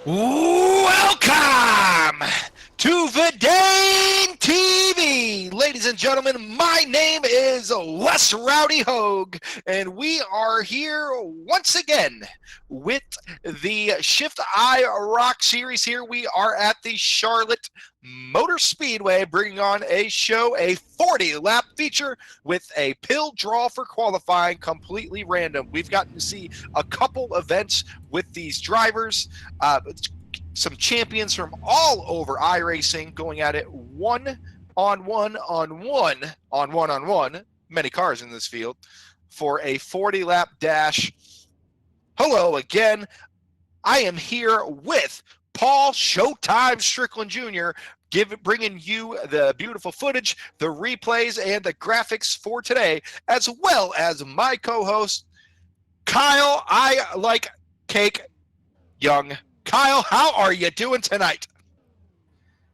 Welcome to VidaneTV, ladies and gentlemen. My name is Les Rowdy Hogue, and we are here once again with the Shift IROC series. Here we are at the Charlotte Motor Speedway, bringing on a show, a 40-lap feature with a pill draw for qualifying, completely random. We've gotten to see a couple events with these drivers. Some champions from all over iRacing going at it one on one, many cars in this field, for a 40-lap dash. Hello again. I am here with Paul Showtime Strickland Jr., bringing you the beautiful footage, the replays, and the graphics for today, as well as my co-host, Kyle, I Like Cake Young. Kyle, how are you doing tonight?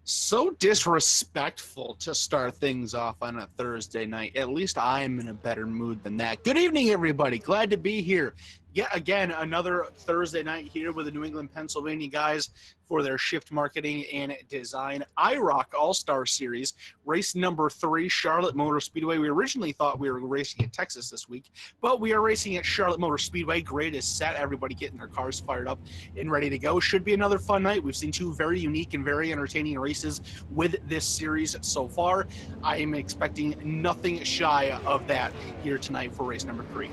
So disrespectful to start things off on a Thursday night. At least I am in a better mood than that. Good evening, everybody. Glad to be here. Yet again, another Thursday night here with the New England, Pennsylvania guys for their Shift Marketing and Design IROC All-Star Series, race number 3, Charlotte Motor Speedway. We originally thought we were racing at Texas this week, but we are racing at Charlotte Motor Speedway. Grid is set. Everybody getting their cars fired up and ready to go. Should be another fun night. We've seen 2 very unique and very entertaining races with this series so far. I am expecting nothing shy of that here tonight for race number 3.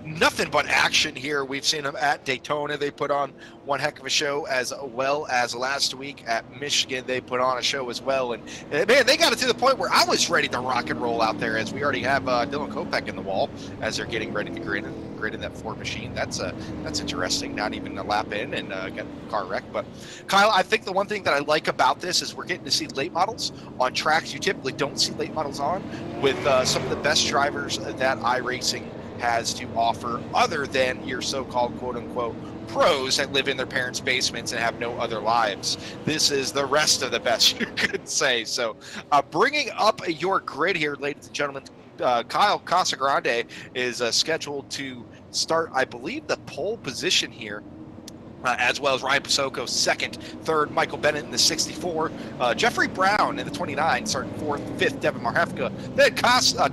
Nothing but action here. We've seen them at Daytona. They put on one heck of a show, as well as last week at Michigan. They put on a show as well. And man, they got it to the point where I was ready to rock and roll out there, as we already have Dylan Kopech in the wall as they're getting ready to grid in that Ford machine. That's interesting. Not even a lap in and got a car wreck. But Kyle, I think the one thing that I like about this is we're getting to see late models on tracks you typically don't see late models on, with some of the best drivers that iRacing has to offer, other than your so-called quote-unquote pros that live in their parents' basements and have no other lives. This is the rest of the best, you could say. So bringing up your grid here, ladies and gentlemen, Kyle Casagrande is scheduled to start, I believe, the pole position here, as well as Ryan Pasoko second, third Michael Bennett in the 64, Jeffrey Brown in the 29, starting fourth, fifth Devin Marhefka, then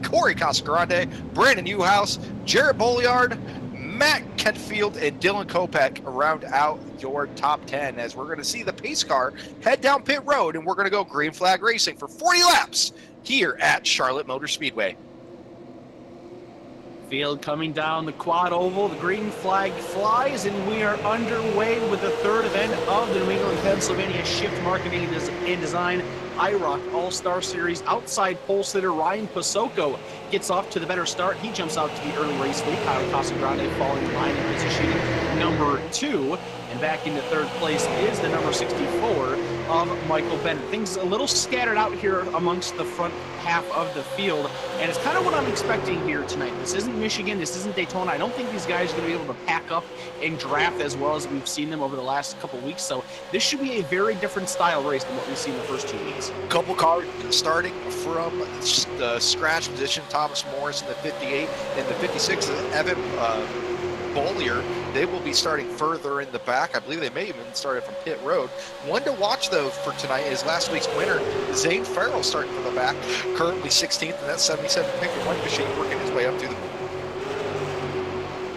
Corey Casagrande, Brandon Newhouse, Jarrett Bolliard, Matt Kentfield, and Dylan Kopech round out your top 10, as we're going to see the pace car head down pit road, and we're going to go green flag racing for 40 laps here at Charlotte Motor Speedway. Field coming down the quad oval, the green flag flies, and we are underway with the third event of the New England, Pennsylvania Shift Marketing and Design IROC All-Star Series. Outside pole sitter Ryan Pasoko gets off to the better start. He jumps out to the early race lead. Kyle Casagrande falling in line in position number 2. And back into third place is the number 64 of Michael Bennett. Things a little scattered out here amongst the front half of the field, and it's kind of what I'm expecting here tonight. This isn't Michigan, this isn't Daytona. I don't think these guys are going to be able to pack up and draft as well as we've seen them over the last couple weeks, so this should be a very different style race than what we've seen the first 2 weeks. Couple cars starting from the scratch position. Thomas Morris in the 58 and the 56 Evan Bollier. They will be starting further in the back. I believe they may even started from pit road. One to watch, though, for tonight is last week's winner, Zane Farrell, starting from the back, currently 16th in that 77 Picker 1 machine, working his way up to the...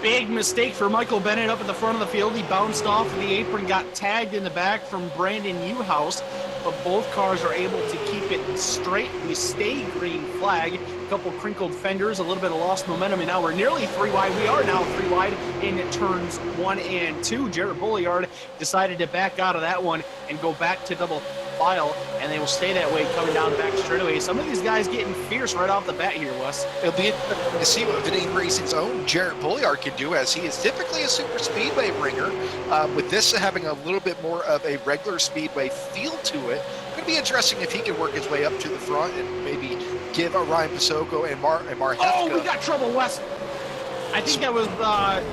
Big mistake for Michael Bennett up at the front of the field. He bounced off of the apron, got tagged in the back from Brandon Newhouse, but both cars are able to keep it straight. We stay green flag. A couple crinkled fenders, a little bit of lost momentum, and now we're nearly 3 wide. We are now 3 wide in turns 1 and 2. Jarrett Bolliard decided to back out of that one and go back to double file, and they will stay that way coming down back straightaway. Some of these guys getting fierce right off the bat here, Wes. It'll be interesting to see what Vidane Racing's own Jarrett Bolliard can do, as he is typically a super speedway ringer. With this having a little bit more of a regular speedway feel to it, it's going to be interesting if he can work his way up to the front and maybe give a Ryan Pasoko and Marhefka. Oh, we got trouble, Wes. I think that was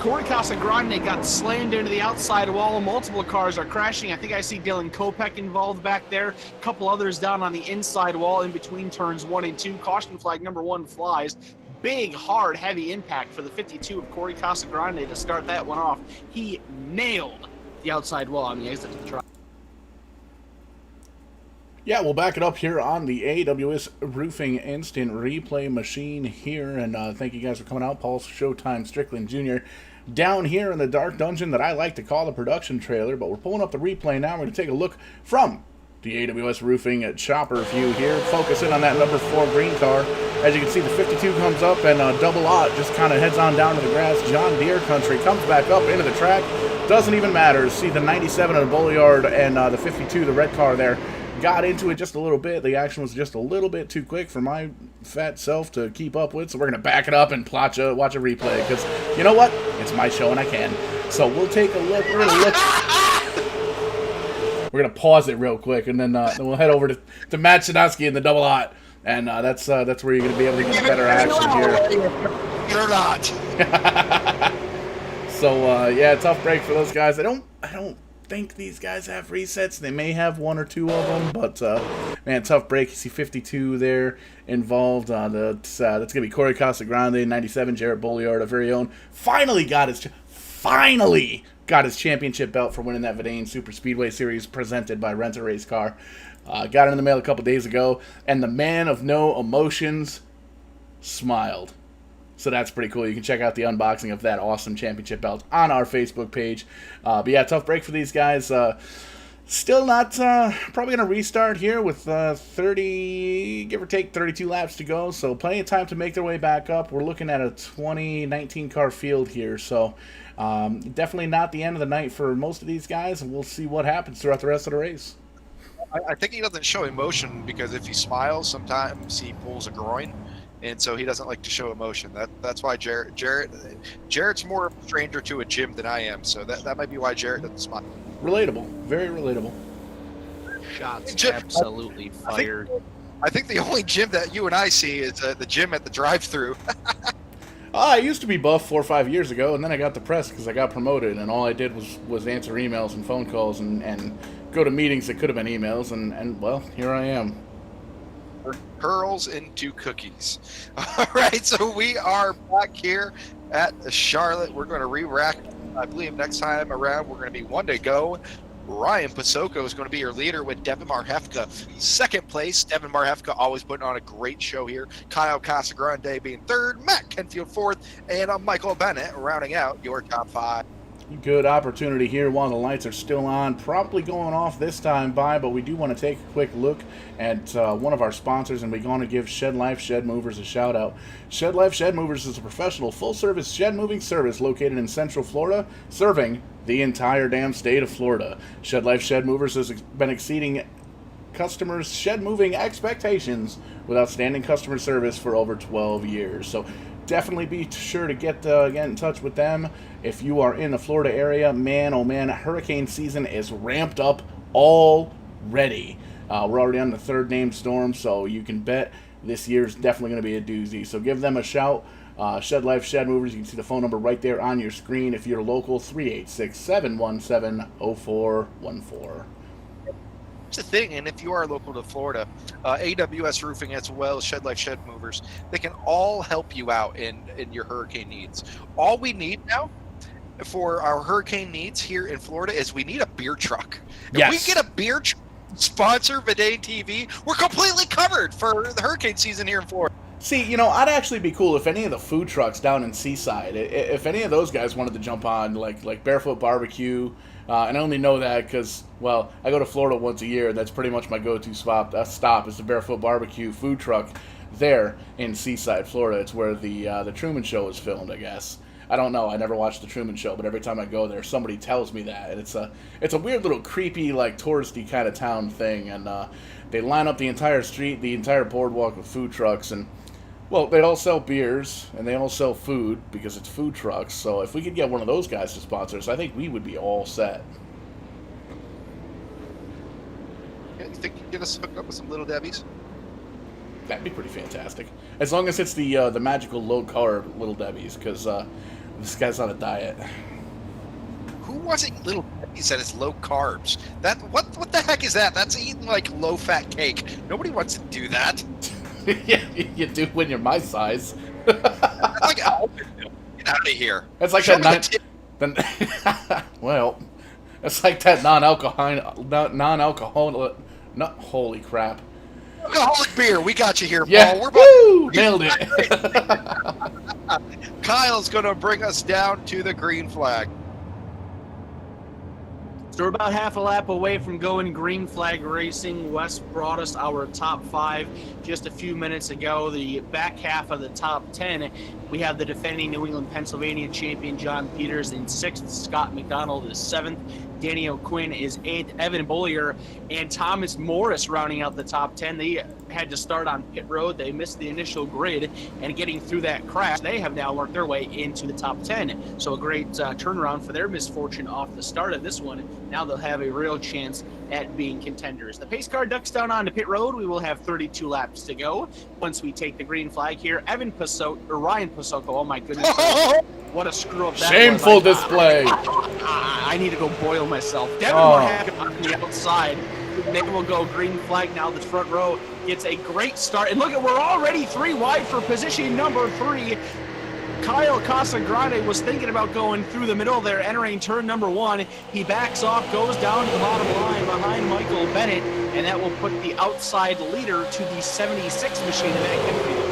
Corey Casagrande got slammed into the outside wall. Multiple cars are crashing. I think I see Dylan Kopech involved back there. A couple others down on the inside wall in between turns 1 and 2. Caution flag number 1 flies. big, hard, heavy impact for the 52 of Corey Casagrande to start that one off. He nailed the outside wall on the exit to the track. Yeah, we'll back it up here on the AWS Roofing Instant Replay Machine here, and thank you guys for coming out. Paul Showtime Strickland Jr. down here in the dark dungeon that I like to call the production trailer, but we're pulling up the replay now. We're going to take a look from the AWS Roofing chopper view here, focusing on that number 4 green car. As you can see, the 52 comes up, and Double Ott just kind of heads on down to the grass. John Deere country comes back up into the track. Doesn't even matter. See the 97 of the Bulliard and the 52, the red car there, got into it just a little bit. The action was just a little bit too quick for my fat self to keep up with, so we're going to back it up and watch a replay, because you know what? It's my show and I can. So we'll take a look. We're going to pause it real quick, and then we'll head over to Matt Shadowski and the Double Ott, and that's where you're going to be able to get better action here. You're not. So, yeah, tough break for those guys. I don't think these guys have resets. They may have 1 or 2 of them, but man, tough break. You see 52 there involved. That's gonna be Corey Casagrande, 97, Jarrett Bolliard, our very own. Finally got his championship belt for winning that Vidane Super Speedway Series presented by Rent a Race Car. Got it in the mail a couple days ago, and the man of no emotions smiled. So that's pretty cool. You can check out the unboxing of that awesome championship belt on our Facebook page. But yeah, tough break for these guys. Still not probably going to restart here with 30, give or take 32 laps to go. So plenty of time to make their way back up. We're looking at a 2019 car field here. So definitely not the end of the night for most of these guys. And we'll see what happens throughout the rest of the race. I think he doesn't show emotion because if he smiles, sometimes he pulls a groin. And so he doesn't like to show emotion. That's why Jarrett's more of a stranger to a gym than I am. So that might be why Jarrett doesn't smile. Relatable, very relatable. Shots absolutely fired. I think the only gym that you and I see is the gym at the drive-thru. I used to be buff 4 or 5 years ago, and then I got depressed because I got promoted, and all I did was answer emails and phone calls and go to meetings that could have been emails, and well, here I am. Curls into cookies. All right, so we are back here at Charlotte. We're going to re-rack. I believe next time around we're going to be 1 to go. Ryan Pasoko is going to be your leader with Devin Marhefka second place. Devin Marhefka always putting on a great show here. Kyle Casagrande being third, Matt Kenfield fourth, and Michael Bennett rounding out your top 5. Good opportunity here while the lights are still on. Probably going off this time by, but we do want to take a quick look at one of our sponsors, and we're going to give Shed Life Shed Movers a shout out. Shed Life Shed Movers is a professional full-service shed moving service located in Central Florida, serving the entire damn state of Florida. Shed Life Shed Movers has been exceeding customers' shed moving expectations with outstanding customer service for over 12 years. So definitely be sure to get in touch with them if you are in the Florida area. Man, oh man, hurricane season is ramped up already. We're already on the 3rd named storm, so you can bet this year's definitely going to be a doozy. So give them a shout. Shed Life Shed Movers, you can see the phone number right there on your screen. If you're local, 386-717-0414. It's a thing, and if you are local to Florida, AWS Roofing as well as Shed Life Shed Movers, they can all help you out in your hurricane needs. All we need now for our hurricane needs here in Florida is we need a beer truck. If we get a beer truck sponsor VidaneTV, we're completely covered for the hurricane season here in Florida. See, you know, I'd actually be cool if any of the food trucks down in Seaside, if any of those guys wanted to jump on, like Barefoot Barbecue, and I only know that because, well, I go to Florida once a year. That's pretty much my go-to stop is the Barefoot Barbecue food truck there in Seaside, Florida. It's where the Truman Show was filmed, I guess. I don't know. I never watched the Truman Show, but every time I go there, somebody tells me that. And it's a weird little creepy, like, touristy kind of town thing. And they line up the entire street, the entire boardwalk with food trucks. And, well, they all sell beers, and they all sell food because it's food trucks. So if we could get one of those guys to sponsor us, I think we would be all set. Yeah, you think you can get us hooked up with some Little Debbie's? That'd be pretty fantastic. As long as it's the magical low-carb Little Debbie's, because this guy's on a diet. Who wasn't Little Debbie's that is low carbs? What the heck is that? That's eating like low-fat cake. Nobody wants to do that. Yeah, you do when you're my size. That's like get out of here. That's like that well, it's like that holy crap. Alcoholic beer. We got you here, Yeah. Paul. Woo! Nailed it. Kyle's going to bring us down to the green flag. So we're about half a lap away from going green flag racing. Wes brought us our top 5 just a few minutes ago. The back half of the top 10, we have the defending New England, Pennsylvania champion John Peters in 6th. Scott McDonald is 7th. Danny O'Quinn is 8th. Evan Bollier and Thomas Morris rounding out the top 10. They had to start on pit road. They missed the initial grid, and getting through that crash, they have now worked their way into the top 10. So a great turnaround for their misfortune off the start of this one. Now they'll have a real chance at being contenders. The pace car ducks down onto pit road. We will have 32 laps to go once we take the green flag here. Ryan Pasoko, oh my goodness. What a screw up that Shameful was. display. I need to go boil myself. Devin Moore on the outside. They will go green flag now. The front row gets a great start. And look at, we're already 3 wide for position number 3. Kyle Casagrande was thinking about going through the middle there, entering turn number 1. He backs off, goes down to the bottom line behind Michael Bennett, and that will put the outside leader to the 76 machine in that Kenfield.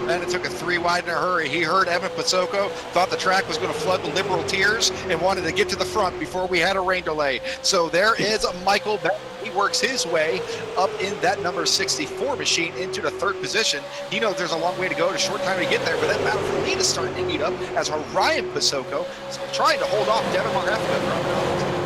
Bennett took a 3 wide in a hurry. He heard Evan Pasoko, thought the track was going to flood with liberal tears, and wanted to get to the front before we had a rain delay. So there is Michael Bennett. He works his way up in that number 64 machine into the 3rd position. He knows there's a long way to go, a short time to get there, but that battle for lead is starting to heat up as Ryan Pasoko is trying to hold off Devin Marefka.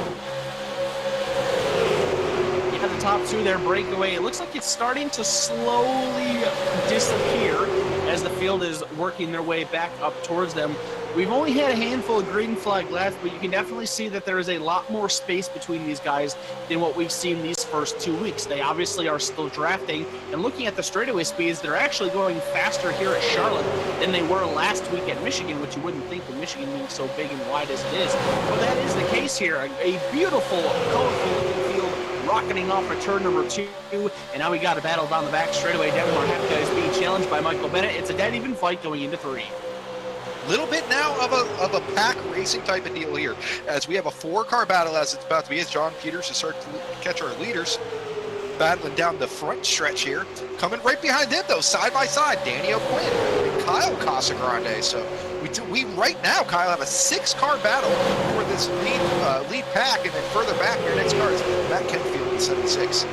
At the top 2 there, breakaway. It looks like it's starting to slowly disappear as the field is working their way back up towards them. We've only had a handful of green flag left, but you can definitely see that there is a lot more space between these guys than what we've seen these first 2 weeks. They obviously are still drafting, and looking at the straightaway speeds, they're actually going faster here at Charlotte than they were last week at Michigan, which you wouldn't think with Michigan being so big and wide as it is. But that is the case here. A beautiful, colorful looking field rocketing off for turn number 2, and now we got a battle down the back straightaway. Devin Marefka is being challenged by Michael Bennett. It's a dead even fight going into 3. Little bit now of a pack racing type of deal here, as we have a 4-car battle as it's about to be, as John Peters is starting to catch our leaders battling down the front stretch here. Coming right behind them though, side by side, Danny O'Quinn and Kyle Casagrande. So we right now, Kyle, have a 6-car battle for this lead pack, and then further back your next car is Matt Kenfield in 76.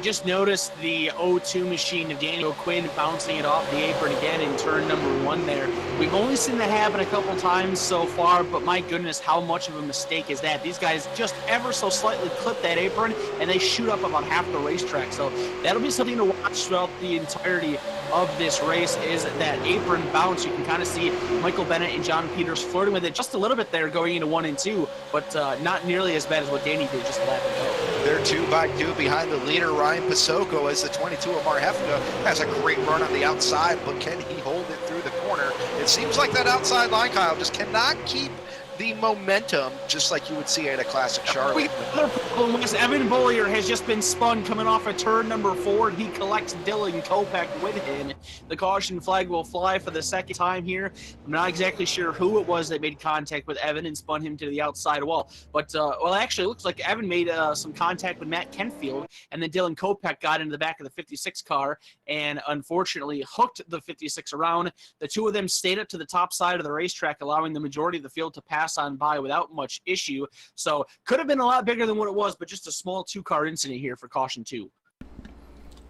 Just noticed the O2 machine of Daniel Quinn bouncing it off the apron again in turn number 1 there. We've only seen that happen a couple times so far, but my goodness, how much of a mistake is that? These guys just ever so slightly clip that apron, and they shoot up about half the racetrack. So that'll be something to watch throughout the entirety of this race, is that apron bounce. You can kind of see Michael Bennett and John Peters flirting with it just a little bit there going into 1 and 2, but not nearly as bad as what Danny did just a lap ago. They're 2 by 2 behind the leader, Ryan Pasoko, as the 22 of Marefka has a great run on the outside, but can he hold it through the corner? It seems like that outside line, Kyle, just cannot keep the momentum, just like you would see at a classic Charlotte. The other problem was Evan Bollier has just been spun coming off of turn number 4, and he collects Dylan Kopech with him. The caution flag will fly for the 2nd time here. I'm not exactly sure who it was that made contact with Evan and spun him to the outside wall. But, well, actually, it looks like Evan made some contact with Matt Kenfield, and then Dylan Kopech got into the back of the 56 car and unfortunately hooked the 56 around. The 2 of them stayed up to the top side of the racetrack, allowing the majority of the field to pass on by without much issue. So could have been a lot bigger than what it was, but just a small 2-car incident here for caution 2.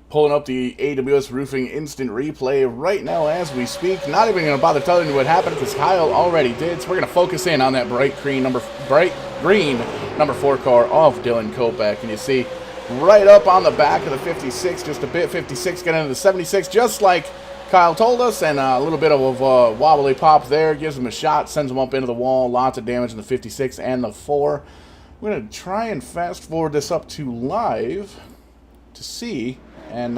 Pulling up the AWS Roofing instant replay right now as we speak. Not even going to bother telling you what happened because Kyle already did. So we're going to focus in on that bright green number 4 car of Dylan Kopech. And you see right up on the back of the 56, just a bit, 56 getting into the 76, just like Kyle told us, and a little bit of a wobbly pop there, gives him a shot, sends him up into the wall, lots of damage in the 56 and the 4. We're going to try and fast forward this up to live to see, and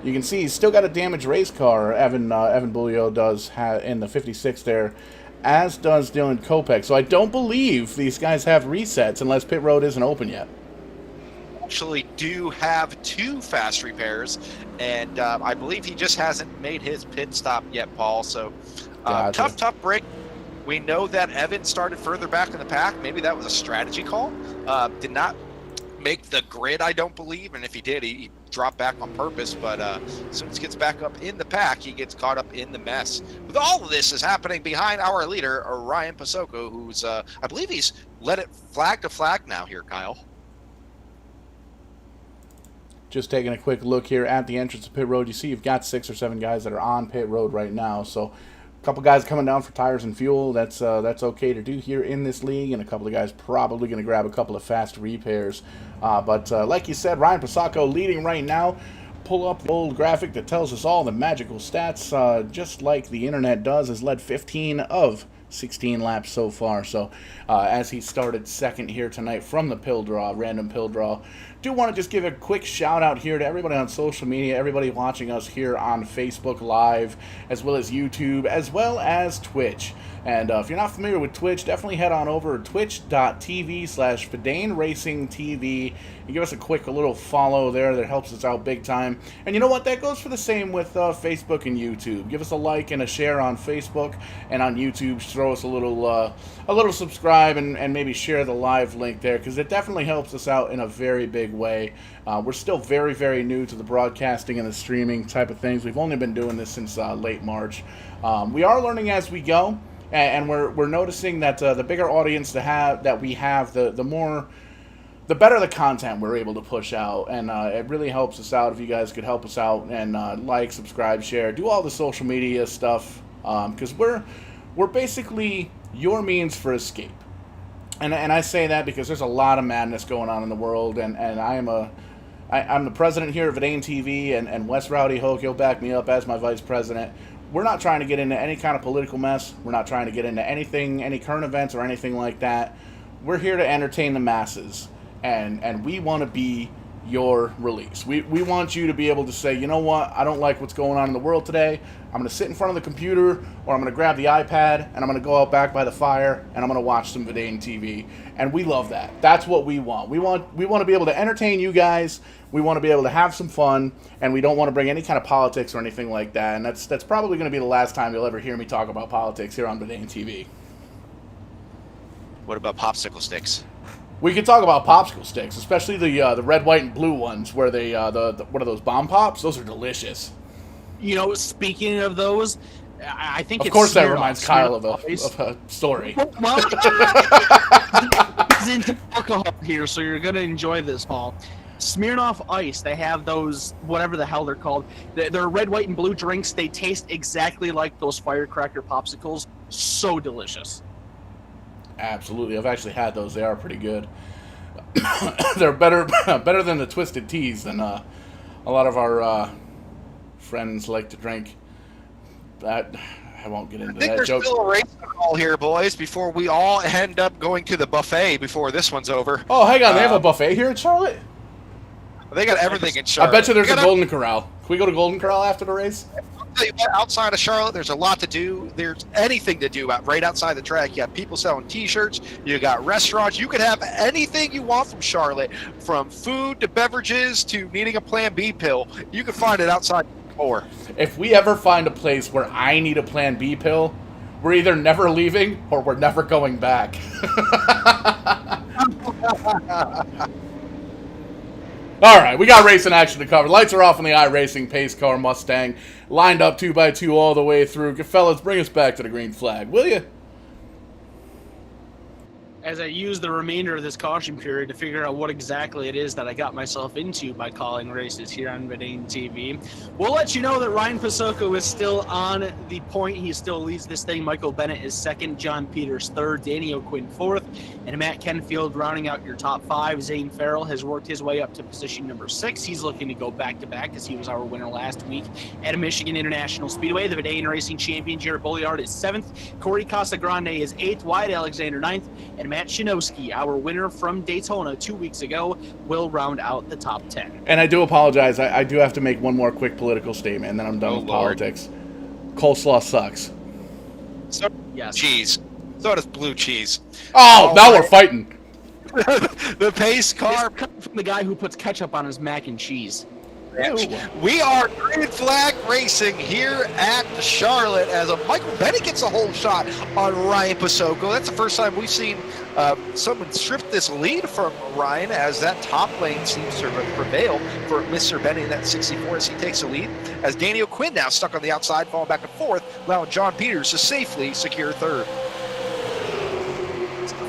you can see he's still got a damaged race car, Evan Bollier does in the 56 there, as does Dylan Kopech. So I don't believe these guys have resets unless pit road isn't open yet. actually do have 2 fast repairs, and I believe he just hasn't made his pit stop yet, Paul. So Gotcha. tough break. We know that Evan started further back in the pack. Maybe that was a strategy call. Did not make the grid, I don't believe, and if he did, he dropped back on purpose. But as soon as he gets back up in the pack, he gets caught up in the mess. With all of this is happening behind our leader, Ryan Pasoko, who's I believe he's let it flag to flag now here, Kyle. Just taking a quick look here at the entrance to pit road. You see you've got 6 or 7 guys that are on pit road right now. So a couple guys coming down for tires and fuel. That's okay to do here in this league. And a couple of guys probably going to grab a couple of fast repairs. But like you said, Ryan Pasako leading right now. Pull up the old graphic that tells us all the magical stats, just like the internet does, has led 15 of 16 laps so far. So as he started second here tonight from the pill draw, random pill draw. Do want to just give a quick shout out here to everybody on social media, everybody watching us here on Facebook Live, as well as YouTube, as well as Twitch. And if you're not familiar with Twitch, definitely head on over to twitch.tv/VidaneRacingTV and give us a quick little follow there. That helps us out big time. And you know what? That goes for the same with Facebook and YouTube. Give us a like and a share on Facebook, and on YouTube, throw us a little subscribe and maybe share the live link there, because it definitely helps us out in a very big way. We're still very, very new to the broadcasting and the streaming type of things. We've only been doing this since late March. We are learning as we go, and we're noticing that the bigger audience that we have, the better the content we're able to push out, and it really helps us out if you guys could help us out and like, subscribe, share, do all the social media stuff, because we're basically your means for escape. And I say that because there's a lot of madness going on in the world, and I'm the president here at VidaneTV, and Wes Rowdy Hoke, he'll back me up as my vice president. We're not trying to get into any kind of political mess. We're not trying to get into anything, any current events or anything like that. We're here to entertain the masses, and we want to be your release. We want you to be able to say, you know what, I don't like what's going on in the world today. I'm going to sit in front of the computer, or I'm going to grab the iPad, and I'm going to go out back by the fire, and I'm going to watch some VidaneTV. And we love that. That's what we want. We want to be able to entertain you guys. We want to be able to have some fun, and we don't want to bring any kind of politics or anything like that. And that's probably going to be the last time you'll ever hear me talk about politics here on VidaneTV. What about popsicle sticks? We could talk about popsicle sticks, especially the red, white, and blue ones, where they what are those, bomb pops? Those are delicious. You know, speaking of those, I think of course that reminds Kyle of a story. Well, he's into alcohol here, so you're gonna enjoy this, Paul. Smirnoff Ice, they have those, whatever the hell they're called. They're red, white, and blue drinks. They taste exactly like those firecracker popsicles. So delicious. Absolutely, I've actually had those. They are pretty good. They're better than the Twisted Teas than a lot of our friends like to drink. That I won't get into that joke. There's still a race to call here, boys, before we all end up going to the buffet before this one's over. Oh, hang on, they have a buffet here in Charlotte? They got everything in Charlotte. I bet you there's a Golden Corral. Can we go to Golden Corral after the race? I'll tell you what, outside of Charlotte, there's a lot to do. There's anything to do right outside the track. You have people selling T-shirts. You got restaurants. You could have anything you want from Charlotte, from food to beverages to needing a Plan B pill. You can find it outside the door. If we ever find a place where I need a Plan B pill, we're either never leaving or we're never going back. All right, we got racing action to cover. Lights are off on the iRacing Pace Car Mustang. Lined up 2x2 all the way through. Fellas, bring us back to the green flag, will you? As I use the remainder of this caution period to figure out what exactly it is that I got myself into by calling races here on VidaneTV, we'll let you know that Ryan Pasoko is still on the point. He still leads this thing. Michael Bennett is second, John Peters third, Danny O'Quinn fourth, and Matt Kenfield rounding out your top five. Zane Farrell has worked his way up to position number 6. He's looking to go back-to-back as he was our winner last week at Michigan International Speedway. The Vidane Racing champion, Jared Bolliard, is 7th. Corey Casagrande is 8th. Wyatt Alexander 9th. And Matt Shinowski, our winner from Daytona 2 weeks ago, will round out the top 10. And I do apologize. I do have to make one more quick political statement, and then I'm done with politics. Coleslaw sucks. So yes. Cheese. So does blue cheese. Oh, now we're fighting. The pace car. This comes from the guy who puts ketchup on his mac and cheese. We are green flag racing here at Charlotte as Michael Bennett gets a whole shot on Ryan Pasoko. That's the first time we've seen someone strip this lead from Ryan, as that top lane seems to prevail for Mr. Bennett in that 64 as he takes the lead. As Danny O'Quinn now stuck on the outside, falling back and forth, allowing John Peters to safely secure third.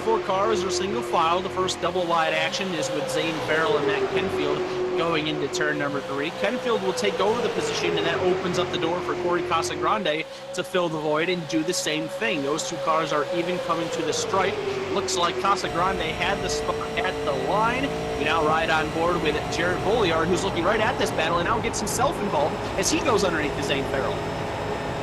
4 cars are single file. The first double wide action is with Zane Farrell and Matt Kenfield going into turn number 3. Kenfield will take over the position, and that opens up the door for Corey Casagrande to fill the void and do the same thing. Those 2 cars are even coming to the stripe. Looks like Casagrande had the spot at the line. We now ride on board with Jared Bolliard, who's looking right at this battle and now gets himself involved as he goes underneath the Zane Farrell.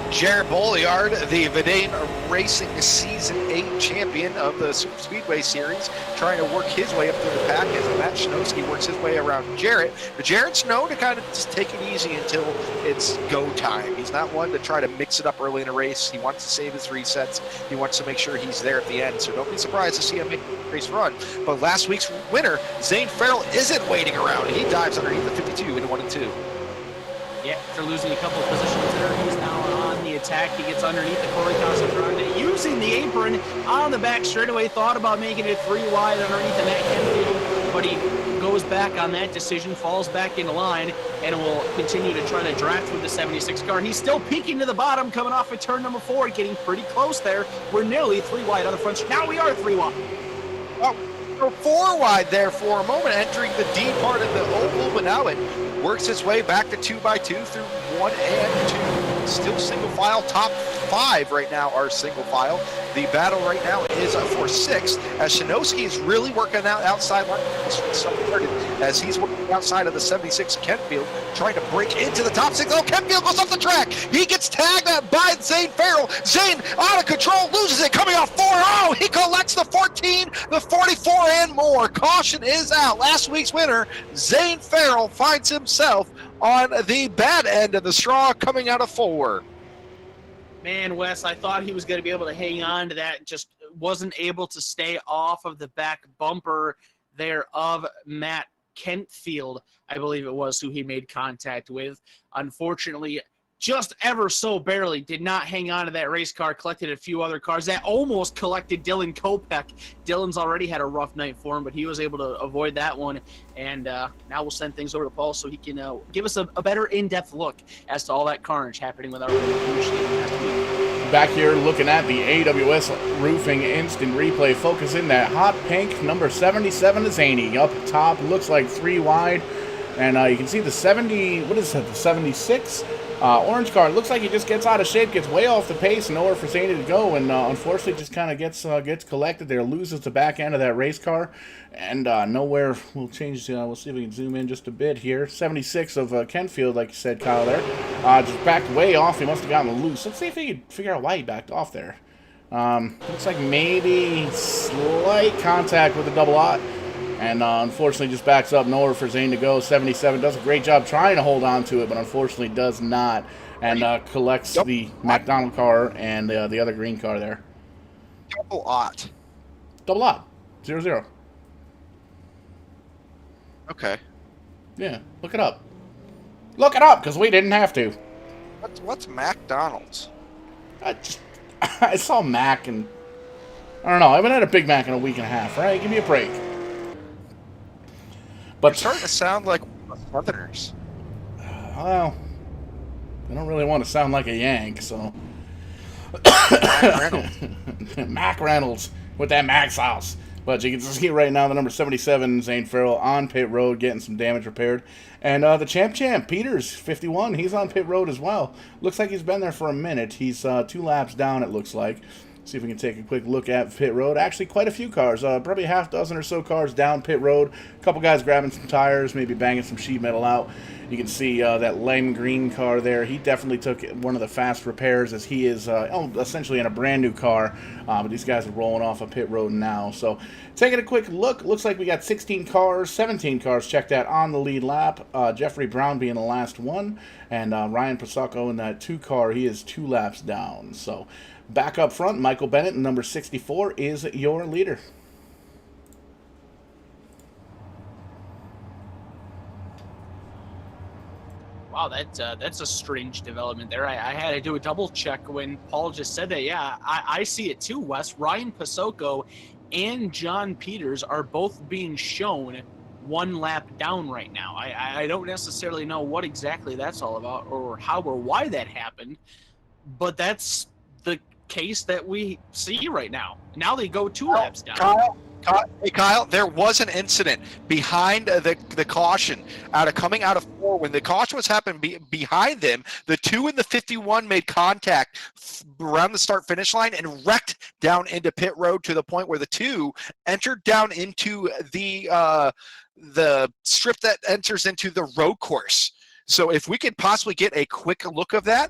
Jared Bolliard, the Vidane Racing Season 8 champion of the Super Speedway Series, trying to work his way up through the pack as Matt Shinowski works his way around Jarrett. But Jarrett's known to kind of just take it easy until it's go time. He's not one to try to mix it up early in a race. He wants to save his resets. He wants to make sure he's there at the end. So don't be surprised to see him make the race run. But last week's winner, Zane Farrell, isn't waiting around. He dives underneath the 52 into 1 and 2. Yeah, after losing a couple of positions there, he's now on the attack. He gets underneath the Corey Casagrande, using the apron on the back straightaway. Thought about making it 3 wide underneath the Matt Kenfield, but he goes back on that decision, falls back into line, and will continue to try to draft with the 76 car. He's still peeking to the bottom, coming off of turn number 4, getting pretty close there. We're nearly 3 wide on the front. Now we are 3 wide. Oh, we're 4 wide there for a moment, entering the D part of the oval, but now it works its way back to 2x2 through 1 and 2. Still single file. Top 5 right now are single file. The battle right now is for 6th, as Shinowski is really working out outside line as he's working outside of the 76 Kenfield, trying to break into the top 6. Oh, Kenfield goes off the track. He gets tagged by Zane Farrell. Zane out of control, loses it, coming off 4. Oh, he collects the 14, the 44, and more. Caution is out. Last week's winner, Zane Farrell, finds himself on the bad end of the straw, coming out of 4. Man, Wes, I thought he was going to be able to hang on to that. Just wasn't able to stay off of the back bumper there of Matt Kentfield, I believe it was, who he made contact with. Unfortunately, just ever so barely did not hang on to that race car, collected a few other cars. That almost collected Dylan Kopech. Dylan's already had a rough night for him, but he was able to avoid that one. And now we'll send things over to Paul so he can give us a better in-depth look as to all that carnage happening with our machine. Back here looking at the AWS Roofing Instant Replay, focusing that hot pink number 77 is Zany. Up top, looks like 3 wide. And you can see the 70, what is that, the 76? Orange car, looks like he just gets out of shape, gets way off the pace, nowhere for Zany to go, and unfortunately just kind of gets collected there, loses the back end of that race car, and nowhere. We'll change, we'll see if we can zoom in just a bit here. 76 of Kenfield, like you said, Kyle, there. Just backed way off. He must have gotten loose. Let's see if he can figure out why he backed off there. Looks like maybe slight contact with the double aught. And unfortunately just backs up, nowhere for Zane to go. 77 does a great job trying to hold on to it, but unfortunately does not. And collects the McDonald car and the other green car there. Double aught. Double aught. 0-0. Okay. Yeah, look it up. Look it up, because we didn't have to. What's McDonald's? I saw Mac, and I don't know. I haven't had a Big Mac in a week and a half, right? Give me a break. But you're starting to sound like Southerners. Well, I don't really want to sound like a Yank, so. Mac Reynolds. Mac Reynolds with that Mac sauce. But you can see right now the number 77, Zane Farrell, on pit road, getting some damage repaired. And the champ, Peters, 51, he's on pit road as well. Looks like he's been there for a minute. He's 2 laps down, it looks like. See if we can take a quick look at pit road. Actually, quite a few cars. Probably a half dozen or so cars down pit road. A couple guys grabbing some tires, maybe banging some sheet metal out. You can see that lime green car there. He definitely took one of the fast repairs, as he is essentially in a brand new car. But these guys are rolling off a pit road now. So taking a quick look, looks like we got 16 cars, 17 cars checked out on the lead lap. Jeffrey Brown being the last one. And Ryan Pasako in that 2 car, he is 2 laps down. So back up front, Michael Bennett, number 64, is your leader. Wow, that's a strange development there. I had to do a double check when Paul just said that. Yeah, I see it too, Wes. Ryan Pasoko and John Peters are both being shown one lap down right now. I don't necessarily know what exactly that's all about or how or why that happened, but that's the case that we see right now. Now they go 2 laps down. Hey Kyle, there was an incident behind the caution coming out of 4 when the caution was happening behind them. The 2 and the 51 made contact around the start finish line and wrecked down into pit road to the point where the 2 entered down into the strip that enters into the road course. So if we could possibly get a quick look of that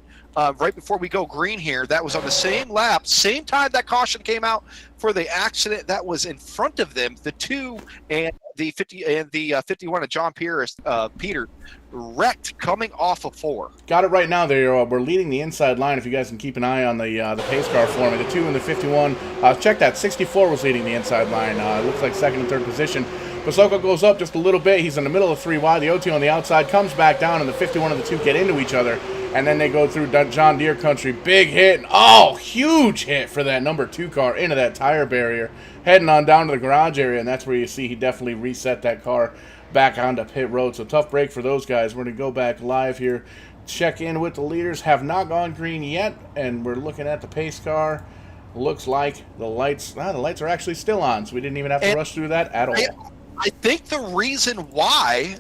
right before we go green here, that was on the same lap, same time that caution came out for the accident that was in front of them. The 2 and the 51 of John Peter wrecked coming off of 4. Got it right now. We're leading the inside line. If you guys can keep an eye on the pace car for me, the 2 and the 51. Check that. 64 was leading the inside line. It looks like second and third position. Pasoko goes up just a little bit. He's in the middle of 3 wide. The OT on the outside comes back down, and the 51 and the 2 get into each other. And then they go through John Deere country. Big hit. Oh, huge hit for that number 2 car into that tire barrier. Heading on down to the garage area, and that's where you see he definitely reset that car back onto pit road. So tough break for those guys. We're going to go back live here. Check in with the leaders. Have not gone green yet, and we're looking at the pace car. Looks like the lights are actually still on, so we didn't even have to rush through that at all. I think the reason why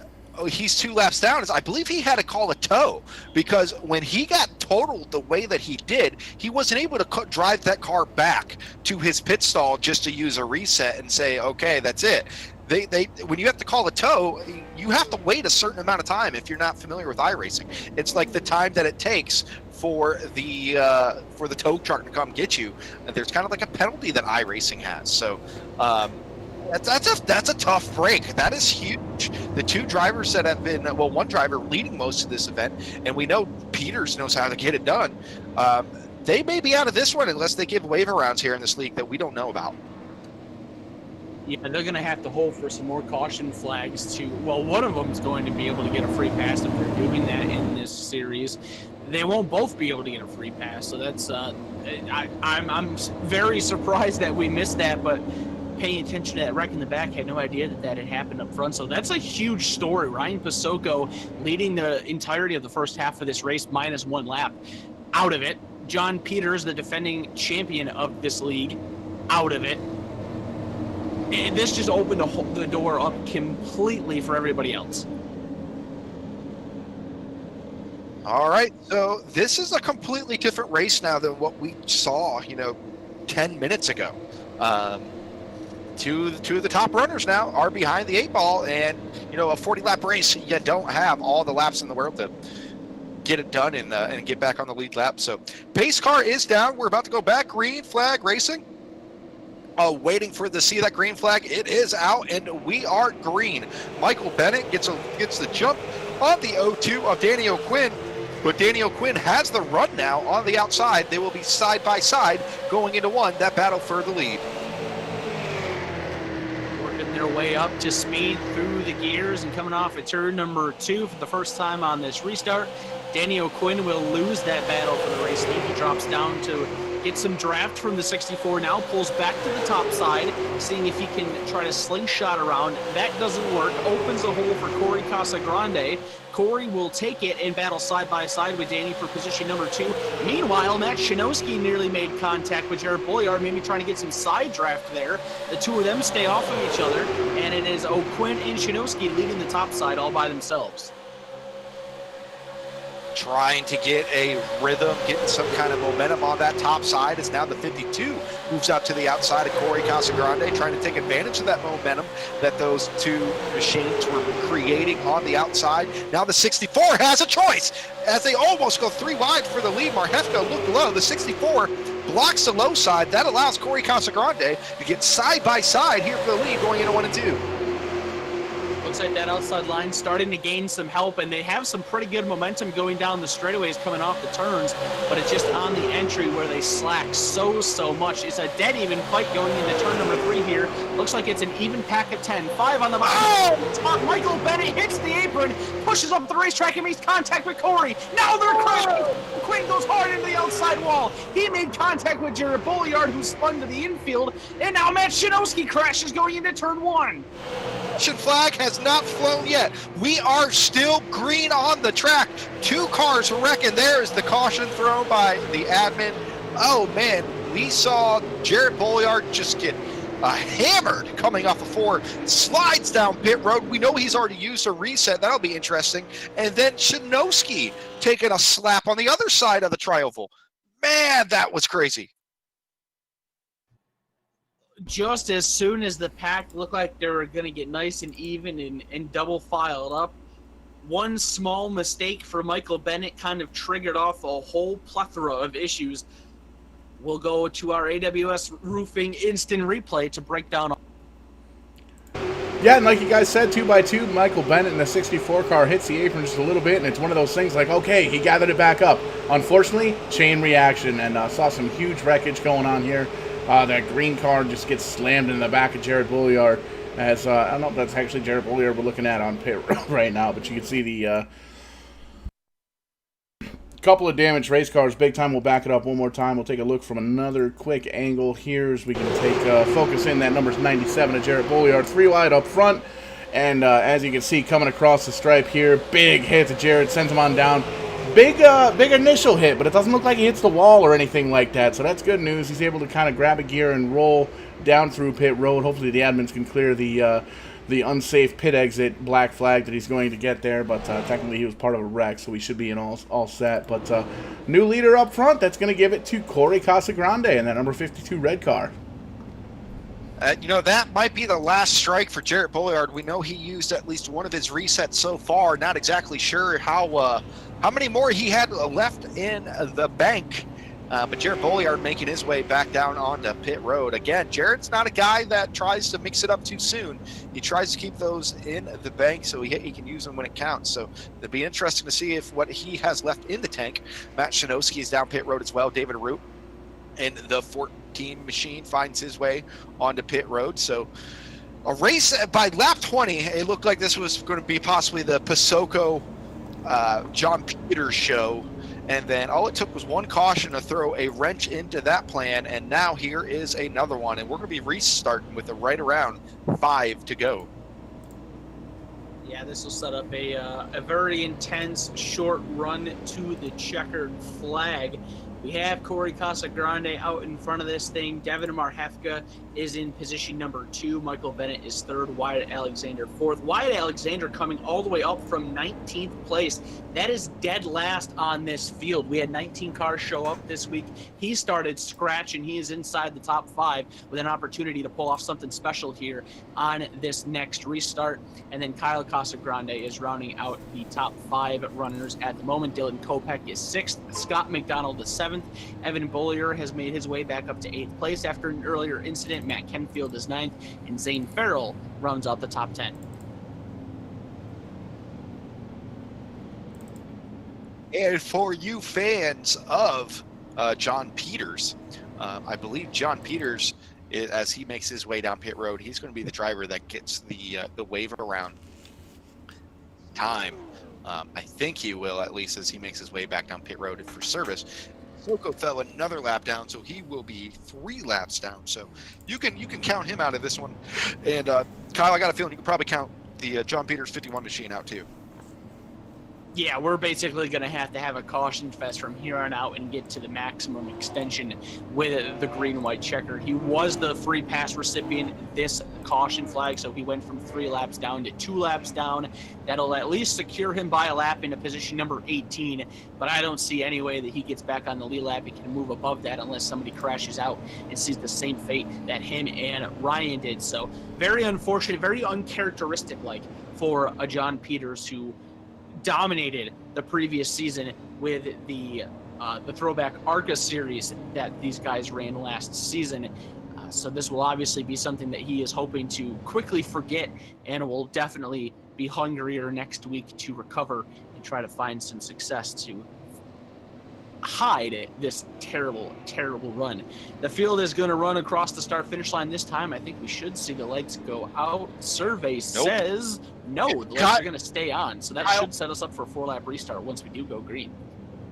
he's 2 laps down is I believe he had to call a tow, because when he got totaled the way that he did, he wasn't able to drive that car back to his pit stall just to use a reset and say, okay, that's it. When you have to call a tow, you have to wait a certain amount of time. If you're not familiar with iRacing, it's like the time that it takes for the tow truck to come get you. There's kind of like a penalty that iRacing has. So that's a tough break. That is huge. The 2 drivers that have been, well, 1 driver leading most of this event, and we know Peters knows how to get it done. They may be out of this one unless they give waiver rounds here in this league that we don't know about. Yeah, they're going to have to hold for some more caution flags to, well, one of them is going to be able to get a free pass if they're doing that in this series. They won't both be able to get a free pass, so that's, I'm very surprised that we missed that, but paying attention to that wreck in the back, had no idea that had happened up front. So that's a huge story. Ryan Pasoko leading the entirety of the first half of this race, minus 1 lap, out of it. John Peters, the defending champion of this league, out of it. And this just opened the door up completely for everybody else. All right, so this is a completely different race now than what we saw, 10 minutes ago. Two of the top runners now are behind the 8 ball, and a 40-lap race, you don't have all the laps in the world to get it done and get back on the lead lap. So pace car is down. We're about to go back. Green flag racing. Waiting to see that green flag. It is out, and we are green. Michael Bennett gets the jump on the 0-2 of Danny O'Quinn, but Danny O'Quinn has the run now on the outside. They will be side by side going into 1, that battle for the lead. Working their way up to speed through the gears and coming off at turn number 2 for the first time on this restart. Danny O'Quinn will lose that battle for the race lead. He drops down to get some draft from the 64 now, pulls back to the top side, seeing if he can try to slingshot around. That doesn't work. Opens a hole for Corey Casagrande. Corey will take it and battle side by side with Danny for position number 2. Meanwhile, Matt Shinowski nearly made contact with Jared Boyard, maybe trying to get some side draft there. The 2 of them stay off of each other, and it is O'Quinn and Shinowski leading the top side all by themselves. Trying to get a rhythm, getting some kind of momentum on that top side as now the 52 moves out to the outside of Corey Casagrande, trying to take advantage of that momentum that those 2 machines were creating on the outside. Now the 64 has a choice as they almost go 3 wide for the lead. Marhefka looked low. The 64 blocks the low side. That allows Corey Casagrande to get side by side here for the lead going into 1 and 2. Looks like that outside line starting to gain some help, and they have some pretty good momentum going down the straightaways coming off the turns, but it's just on the entry where they slack so much. It's a dead even fight going into turn number 3 here. Looks like it's an even pack of 10. 5 on the top. Michael Bennett hits the apron, pushes up the racetrack and makes contact with Corey. Now they're crashing. Quinn goes hard into the outside wall. He made contact with Jared Bolliard, who spun to the infield, and now Matt Shinowski crashes going into turn 1. Flag has not flown yet. We are still green on the track. 2 cars wrecking. There's the caution thrown by the admin. Oh man, we saw Jared Bolliard just get hammered coming off of 4, slides down pit road. We know he's already used a reset. That'll be interesting. And then Shinowski taking a slap on the other side of the trioval. Man, that was crazy. Just as soon as the pack looked like they were going to get nice and even and double filed up, one small mistake for Michael Bennett kind of triggered off a whole plethora of issues. We'll go to our AWS Roofing instant replay to break down. Yeah, and like you guys said, 2x2, Michael Bennett in the 64 car hits the apron just a little bit, and it's one of those things like, okay, he gathered it back up. Unfortunately, chain reaction, and saw some huge wreckage going on here. That green car just gets slammed in the back of Jared Bolliard. As I don't know if that's actually Jared Bolliard we're looking at on pit road right now, but you can see the couple of damaged race cars. Big Time will back it up one more time. We'll take a look from another quick angle here as we can take focus in that number's 97 of Jared Bolliard, 3 wide up front. And as you can see, coming across the stripe here, big hit to Jared, sends him on down. Big initial hit, but it doesn't look like he hits the wall or anything like that, so that's good news. He's able to kind of grab a gear and roll down through pit road. Hopefully the admins can clear the unsafe pit exit black flag that he's going to get there, but technically he was part of a wreck, so we should be in all set. But new leader up front, that's going to give it to Corey Casagrande in that number 52 red car. That might be the last strike for Jared Bolliard. We know he used at least one of his resets so far. Not exactly sure how many more he had left in the bank. But Jared Bolliard making his way back down onto pit road. Again, Jared's not a guy that tries to mix it up too soon. He tries to keep those in the bank so he can use them when it counts. So it'll be interesting to see if what he has left in the tank. Matt Shinowski is down pit road as well. David Root and the 14 machine finds his way onto pit road. So a race by lap 20, it looked like this was going to be possibly the Pasoko John Peters show. And then all it took was one caution to throw a wrench into that plan. And now here is another one. And we're going to be restarting with right around 5 to go. Yeah, this will set up a very intense short run to the checkered flag. We have Corey Casagrande out in front of this thing. Devin Marhefka is in position number 2. Michael Bennett is 3rd. Wyatt Alexander 4th. Wyatt Alexander coming all the way up from 19th place. That is dead last on this field. We had 19 cars show up this week. He started scratching. He is inside the top 5 with an opportunity to pull off something special here on this next restart. And then Kyle Casagrande is rounding out the top 5 runners at the moment. Dylan Kopech is 6th. Scott McDonald is 7th. Evan Bollier has made his way back up to 8th place after an earlier incident. Matt Kenfield is 9th, and Zane Farrell rounds out the top 10. And for you fans of John Peters, I believe John Peters, as he makes his way down pit road, he's going to be the driver that gets the wave around time. I think he will, at least as he makes his way back down pit road for service. Soko fell another lap down, so he will be 3 laps down. So you can count him out of this one. And Kyle, I got a feeling you can probably count the John Peters 51 machine out too. Yeah, we're basically going to have a caution fest from here on out and get to the maximum extension with the green-white checker. He was the free pass recipient this caution flag, so he went from 3 laps down to 2 laps down. That'll at least secure him by a lap into position number 18, but I don't see any way that he gets back on the lead lap. He can move above that unless somebody crashes out and sees the same fate that him and Ryan did. So very unfortunate, very uncharacteristic-like for a John Peters who dominated the previous season with the throwback ARCA series that these guys ran last season. So this will obviously be something that he is hoping to quickly forget, and will definitely be hungrier next week to recover and try to find some success to hide this terrible, terrible run. The field is going to run across the start-finish line this time. I think we should see the lights go out. Survey says no, the lights are going to stay on. So that should set us up for a 4-lap restart once we do go green.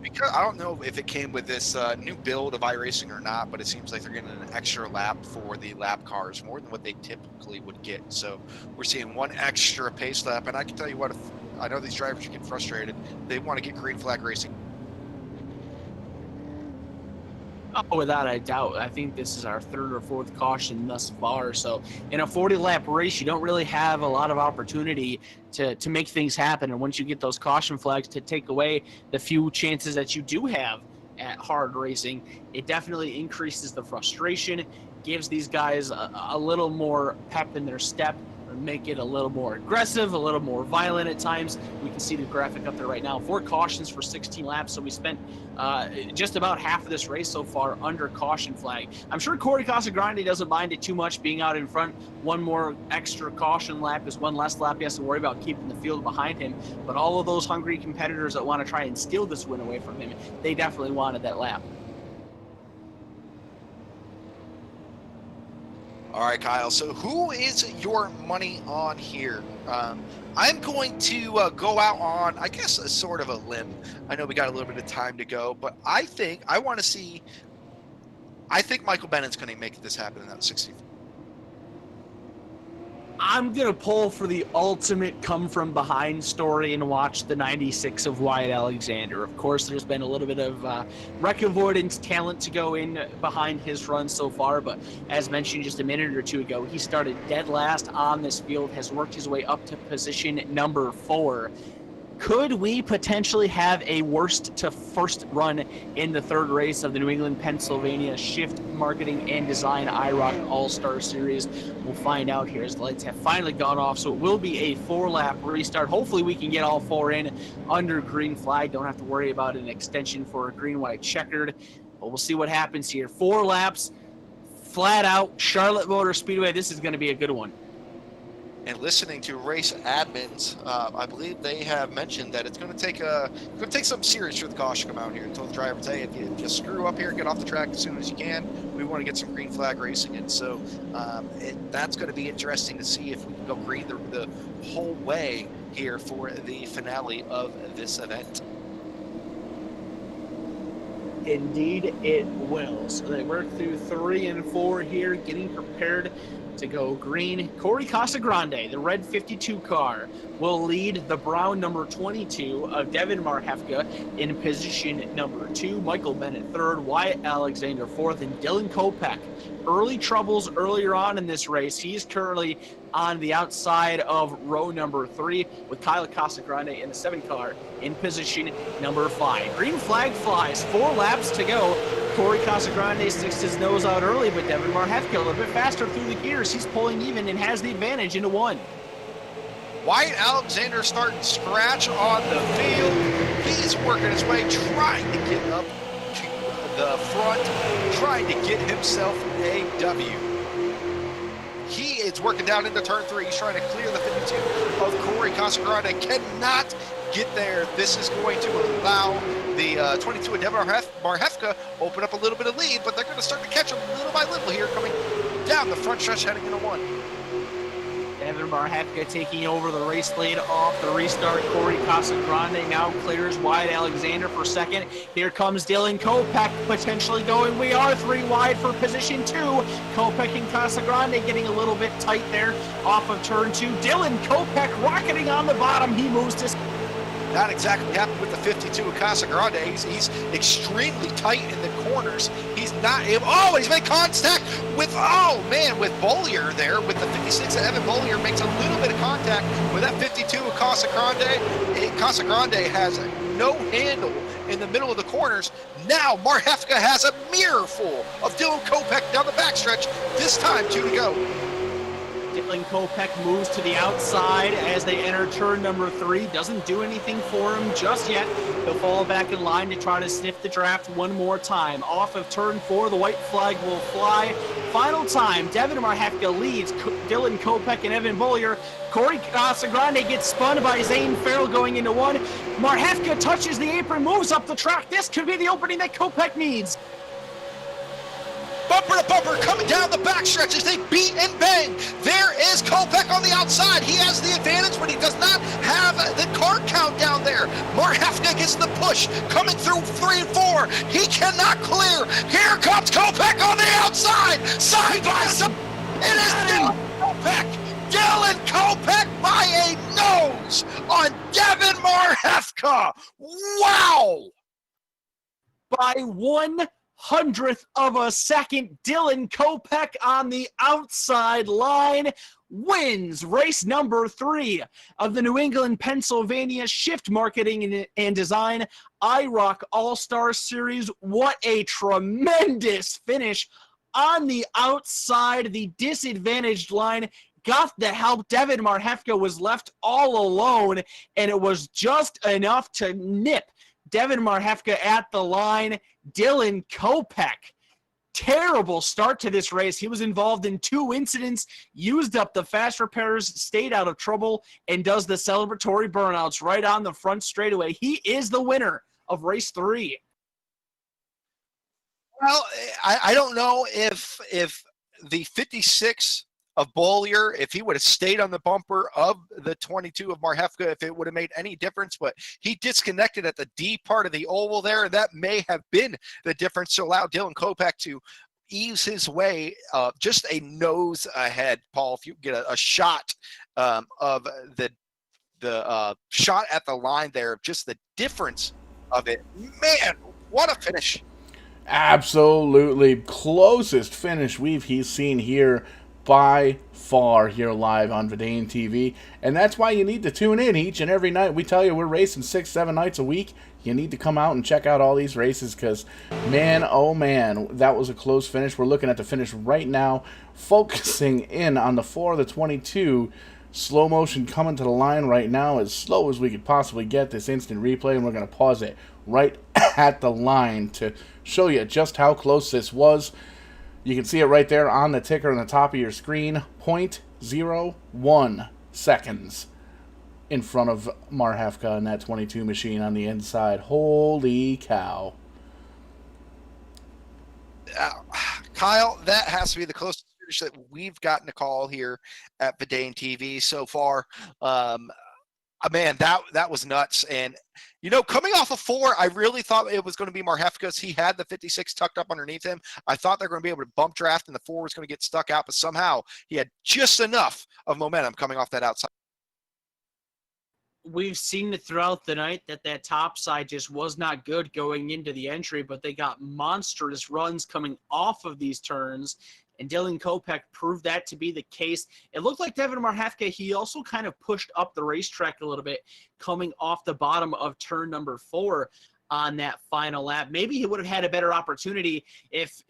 Because I don't know if it came with this new build of iRacing or not, but it seems like they're getting an extra lap for the lap cars, more than what they typically would get. So we're seeing one extra pace lap, and I can tell you what, if I know these drivers get frustrated, they want to get green flag racing. Oh, without a doubt. I think this is our 3rd or 4th caution thus far. So in a 40-lap race, you don't really have a lot of opportunity to make things happen. And once you get those caution flags to take away the few chances that you do have at hard racing, it definitely increases the frustration, gives these guys a little more pep in their step, make it a little more aggressive, a little more violent at times. We can see the graphic up there right now. 4 cautions for 16 laps, so we spent just about half of this race so far under caution flag. I'm sure Corey Casagrande doesn't mind it too much being out in front. One more extra caution lap is one less lap he has to worry about keeping the field behind him. But all of those hungry competitors that want to try and steal this win away from him, they definitely wanted that lap. All right, Kyle. So who is your money on here? I'm going to go out on, I guess, a sort of a limb. I know we got a little bit of time to go, but I think Michael Bennett's going to make this happen in that 64. I'm going to pull for the ultimate come-from-behind story and watch the 96 of Wyatt Alexander. Of course, there's been a little bit of wreck avoidance talent to go in behind his run so far, but as mentioned just a minute or two ago, he started dead last on this field, has worked his way up to position number 4. Could we potentially have a worst to first run in the 3rd race of the New England, Pennsylvania Shift Marketing and Design IROC All-Star Series? We'll find out here as the lights have finally gone off. So it will be a 4-lap restart. Hopefully we can get all 4 in under green flag. Don't have to worry about an extension for a green-white checkered. But we'll see what happens here. 4 laps, flat out, Charlotte Motor Speedway. This is going to be a good one. And listening to race admins, I believe they have mentioned that it's going to take something serious for the caution to come out here and tell the drivers, hey, if you just screw up here, get off the track as soon as you can. We want to get some green flag racing in. So that's going to be interesting to see if we can go green the whole way here for the finale of this event. Indeed, it will. So they work through 3 and 4 here, getting prepared to go green. Corey Casagrande, the red 52 car, will lead the brown number 22 of Devin Marhefka in position number 2. Michael Bennett 3rd, Wyatt Alexander 4th, and Dylan Kopech. Early troubles earlier on in this race. He's currently on the outside of row number 3 with Kyle Casagrande in the 7 car in position number 5. Green flag flies, 4 laps to go. Corey Casagrande sticks his nose out early, but Devin Marhefka a little bit faster through the gears. He's pulling even and has the advantage into 1. Wyatt Alexander starting scratch on the field. He's working his way, trying to get up to the front, trying to get himself a W. He is working down into turn 3. He's trying to clear the 52 of Corey Casagrande. Cannot get there. This is going to allow the 22 of Devin Marhefka open up a little bit of lead, but they're going to start to catch him little by little here, coming down the front stretch, heading into 1. Devin Marhefka taking over the race lead off the restart. Corey Casagrande now clears Wyatt Alexander for 2nd. Here comes Dylan Kopech potentially going. We are 3 wide for position 2. Kopech and Casagrande getting a little bit tight there off of turn 2. Dylan Kopech rocketing on the bottom. He moves to... Not exactly happened with the 52 of Casagrande. He's extremely tight in the corners. He's not able. Oh, he's made contact with, with Bollier there. With the 56 of Evan Bollier makes a little bit of contact with that 52 of Casagrande. Casagrande has no handle in the middle of the corners. Now Marhefka has a mirror full of Dylan Kopech down the backstretch. This time 2 to go. Dylan Kopech moves to the outside as they enter turn number 3. Doesn't do anything for him just yet. He'll fall back in line to try to sniff the draft one more time. Off of turn 4, the white flag will fly. Final time, Devin Marhefka leads Dylan Kopech and Evan Bollier. Corey Casagrande gets spun by Zane Farrell going into 1. Marhefka touches the apron, moves up the track. This could be the opening that Kopech needs. Bumper to bumper coming down the backstretch as they beat and bang. There is Kopech on the outside. He has the advantage, but he does not have the car count down there. Marhefka gets the push coming through 3 and 4. He cannot clear. Here comes Kopech on the outside. Side by side. It is Dylan Kopech. Dylan Kopech by a nose on Devin Marhefka. Wow. By 1/100th of a second, Dylan Kopech on the outside line wins race number 3 of the New England, Pennsylvania Shift Marketing and Design IROC All-Star Series. What a tremendous finish on the outside. The disadvantaged line got the help. Devin Marhefka was left all alone, and it was just enough to nip Devin Marhefka at the line. Dylan Kopech, terrible start to this race. He was involved in 2 incidents, used up the fast repairs, stayed out of trouble, and does the celebratory burnouts right on the front straightaway. He is the winner of race 3. Well, I don't know if the 56 of Bollier, if he would have stayed on the bumper of the 22 of Marhefka, if it would have made any difference, but he disconnected at the D part of the oval there, and that may have been the difference to allow Dylan Kopech to ease his way just a nose ahead. Paul, if you get a shot of the shot at the line there, just the difference of it, man, what a finish. Absolutely closest finish he's seen here by far here live on VidaneTV, and that's why you need to tune in each and every night. We tell you we're racing 6-7 nights a week. You need to come out and check out all these races because, man, oh man, that was a close finish. We're looking at the finish right now, focusing in on the 4 of the 22. Slow motion coming to the line right now, as slow as we could possibly get this instant replay, and we're going to pause it right at the line to show you just how close this was. You can see it right there on the ticker on the top of your screen. 0.01 seconds in front of Marhefka and that 22 machine on the inside. Holy cow. Kyle, that has to be the closest finish that we've gotten to call here at VidaneTV so far. Man, that was nuts. And, you know, coming off of 4, I really thought it was going to be Marhefka's. He had the 56 tucked up underneath him. I thought they were going to be able to bump draft and the 4 was going to get stuck out, but somehow he had just enough of momentum coming off that outside. We've seen it throughout the night that top side just was not good going into the entry, but they got monstrous runs coming off of these turns, and Dylan Kopech proved that to be the case. It looked like Devin Marhefka, he also kind of pushed up the racetrack a little bit coming off the bottom of turn number 4 on that final lap. Maybe he would have had a better opportunity if,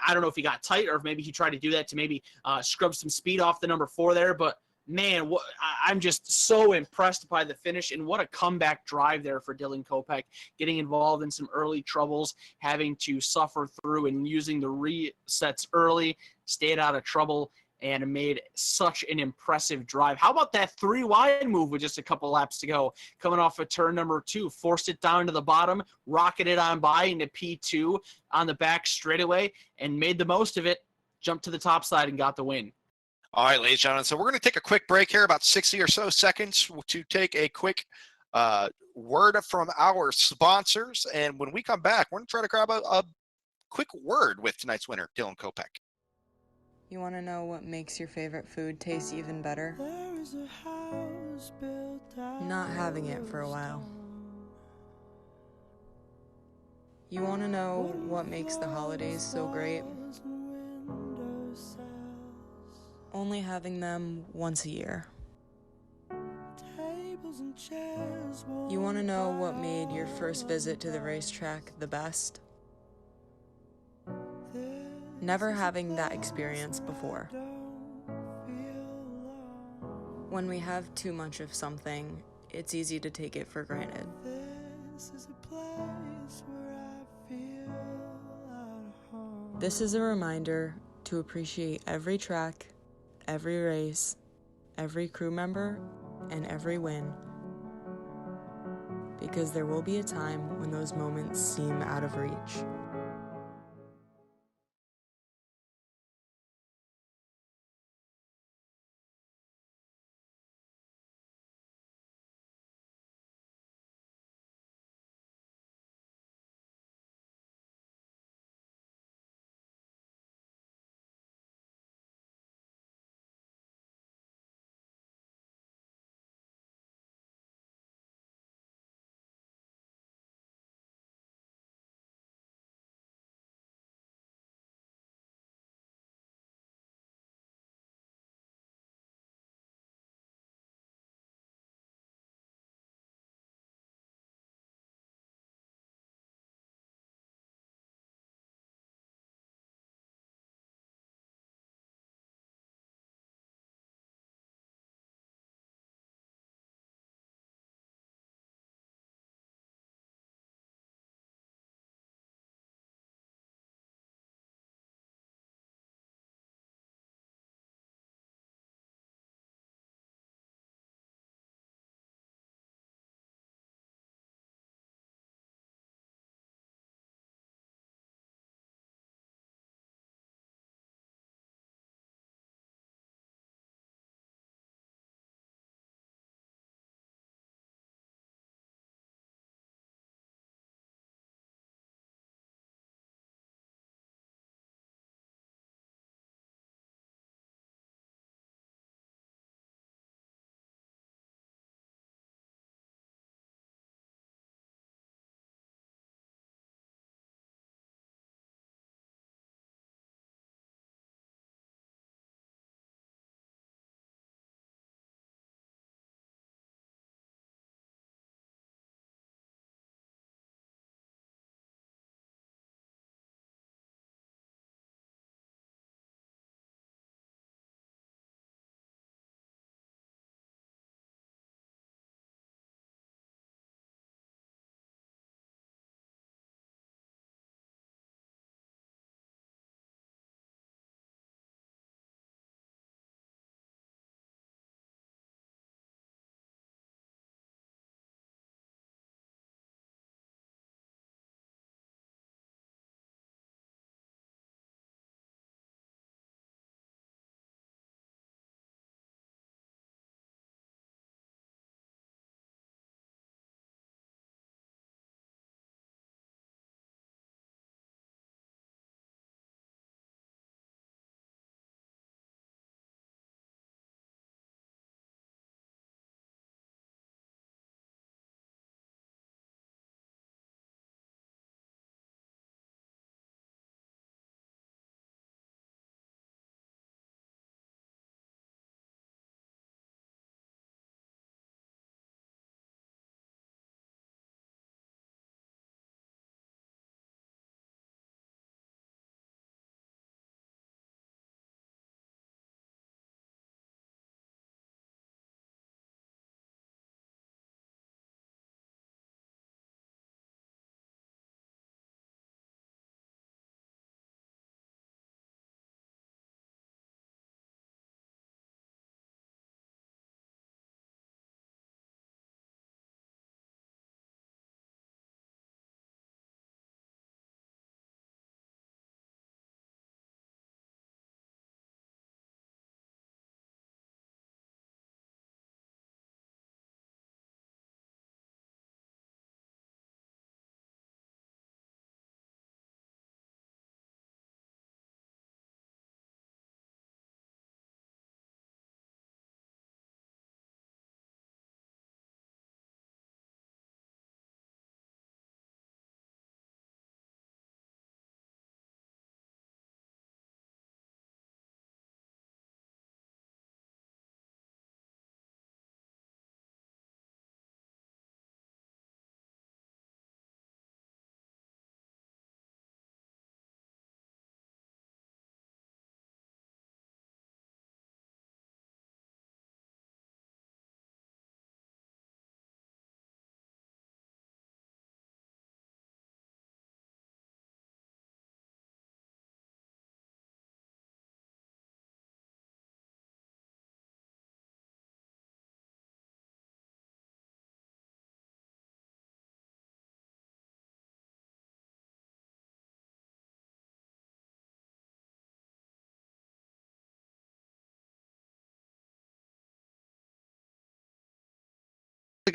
I don't know if he got tight or if maybe he tried to do that to maybe scrub some speed off the number 4 there, but man, I'm just so impressed by the finish, and what a comeback drive there for Dylan Kopech, getting involved in some early troubles, having to suffer through and using the resets early, stayed out of trouble, and made such an impressive drive. How about that 3 wide move with just a couple laps to go? Coming off of turn number 2, forced it down to the bottom, rocketed on by into P2 on the back straightaway, and made the most of it, jumped to the top side, and got the win. All right, ladies and gentlemen, so we're going to take a quick break here, about 60 or so seconds, to take a quick word from our sponsors. And when we come back, we're going to try to grab a quick word with tonight's winner, Dylan Kopech. You want to know what makes your favorite food taste even better? Not having it for a while. You want to know what makes the holidays so great? Only having them once a year. You want to know what made your first visit to the racetrack the best? Never having that experience before. When we have too much of something, it's easy to take it for granted. This is a reminder to appreciate every track, every race, every crew member, and every win. Because there will be a time when those moments seem out of reach.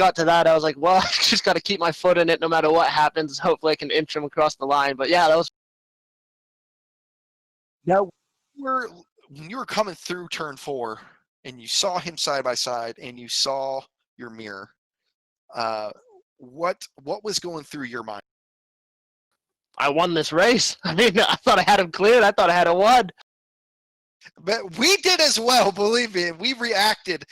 got to that, I was like, well, I just got to keep my foot in it no matter what happens. Hopefully I can inch him across the line. But yeah, that was. Now, when you were coming through turn 4 and you saw him side by side and you saw your mirror, what was going through your mind? I won this race. I mean, I thought I had him cleared. I thought I had him won. But we did as well, believe me. We reacted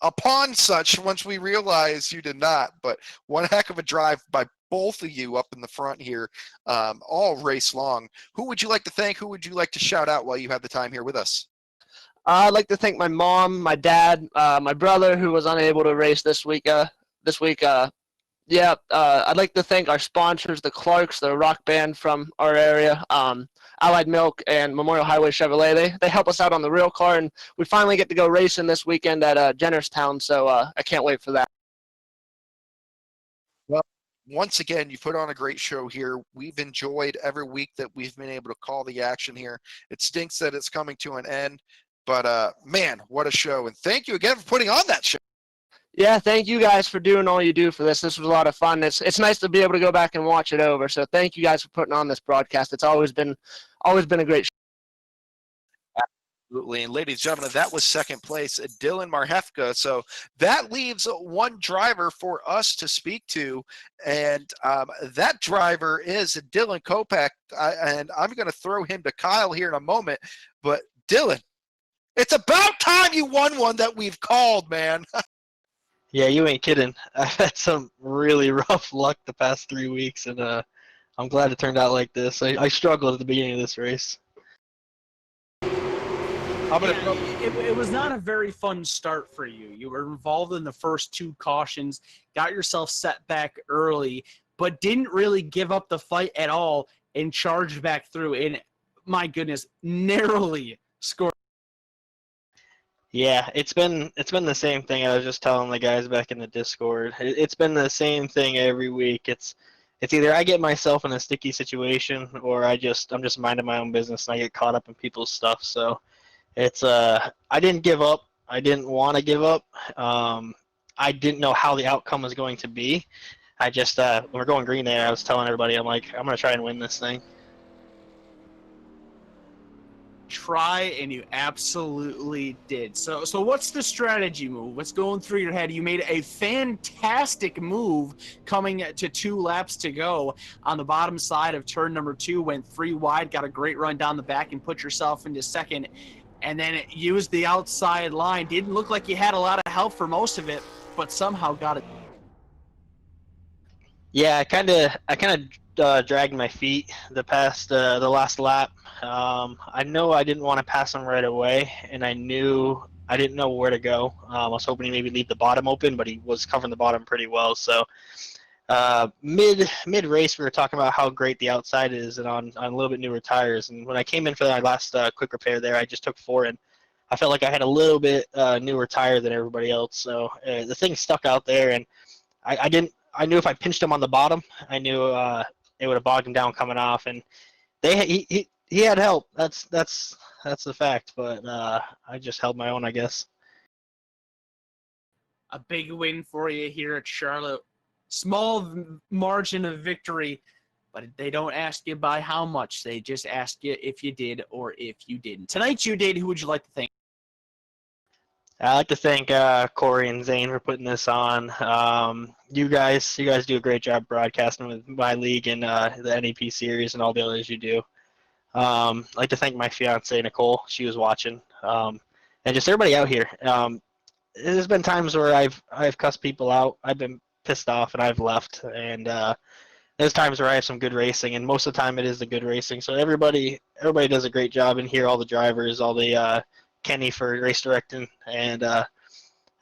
upon such once we realized you did not. But one heck of a drive by both of you up in the front here, all race long. Who would you like to thank? Who would you like to shout out while you have the time here with us? I'd like to thank my mom, my dad, my brother who was unable to race this week. I'd like to thank our sponsors, the Clarks, the rock band from our area, Allied Milk, and Memorial Highway Chevrolet. They help us out on the real car, and we finally get to go racing this weekend at Jennerstown, so I can't wait for that. Well, once again, you put on a great show here. We've enjoyed every week that we've been able to call the action here. It stinks that it's coming to an end, but man, what a show. And thank you again for putting on that show. Yeah, thank you guys for doing all you do for this. This was a lot of fun. It's nice to be able to go back and watch it over. So thank you guys for putting on this broadcast. It's always been a great show. Absolutely. And ladies and gentlemen, that was second place, Dylan Marhefka. So that leaves one driver for us to speak to. And that driver is Dylan Kopeck. And I'm going to throw him to Kyle here in a moment. But Dylan, it's about time you won one that we've called, man. Yeah, you ain't kidding. I've had some really rough luck the past 3 weeks, and I'm glad it turned out like this. I struggled at the beginning of this race. It was not a very fun start for you. You were involved in the first 2 cautions, got yourself set back early, but didn't really give up the fight at all and charged back through. And my goodness, narrowly scored. Yeah, it's been the same thing. I was just telling the guys back in the Discord. It's been the same thing every week. It's either I get myself in a sticky situation or I'm just minding my own business and I get caught up in people's stuff. So it's I didn't give up. I didn't want to give up. I didn't know how the outcome was going to be. I just when we're going green there, I was telling everybody, I'm like, I'm gonna try and win this thing. Try, and you absolutely did. So what's the strategy move? What's going through your head? You made a fantastic move coming to 2 laps to go on the bottom side of turn number 2, went 3 wide, got a great run down the back and put yourself into second, and then used the outside line. Didn't look like you had a lot of help for most of it, but somehow got it. Yeah, I kind of dragged my feet the last lap. I know I didn't want to pass him right away, and I didn't know where to go. I was hoping he maybe leave the bottom open, but he was covering the bottom pretty well. So mid race, we were talking about how great the outside is and on a little bit newer tires. And when I came in for my last quick repair there, I just took 4 in. I felt like I had a little bit newer tire than everybody else. So the thing stuck out there, and I knew if I pinched him on the bottom, I knew it would have bogged him down coming off, and he had help. That's the fact. But I just held my own, I guess. A big win for you here at Charlotte. Small margin of victory, but they don't ask you by how much. They just ask you if you did or if you didn't. Tonight you did. Who would you like to thank? I'd like to thank Corey and Zane for putting this on. You guys do a great job broadcasting with my league and the NEP series and all the others you do. I'd like to thank my fiance Nicole. She was watching, and just everybody out here. There's been times where I've cussed people out. I've been pissed off and I've left. And there's times where I have some good racing, and most of the time it is the good racing. So everybody does a great job in here. All the drivers, all the Kenny for race directing and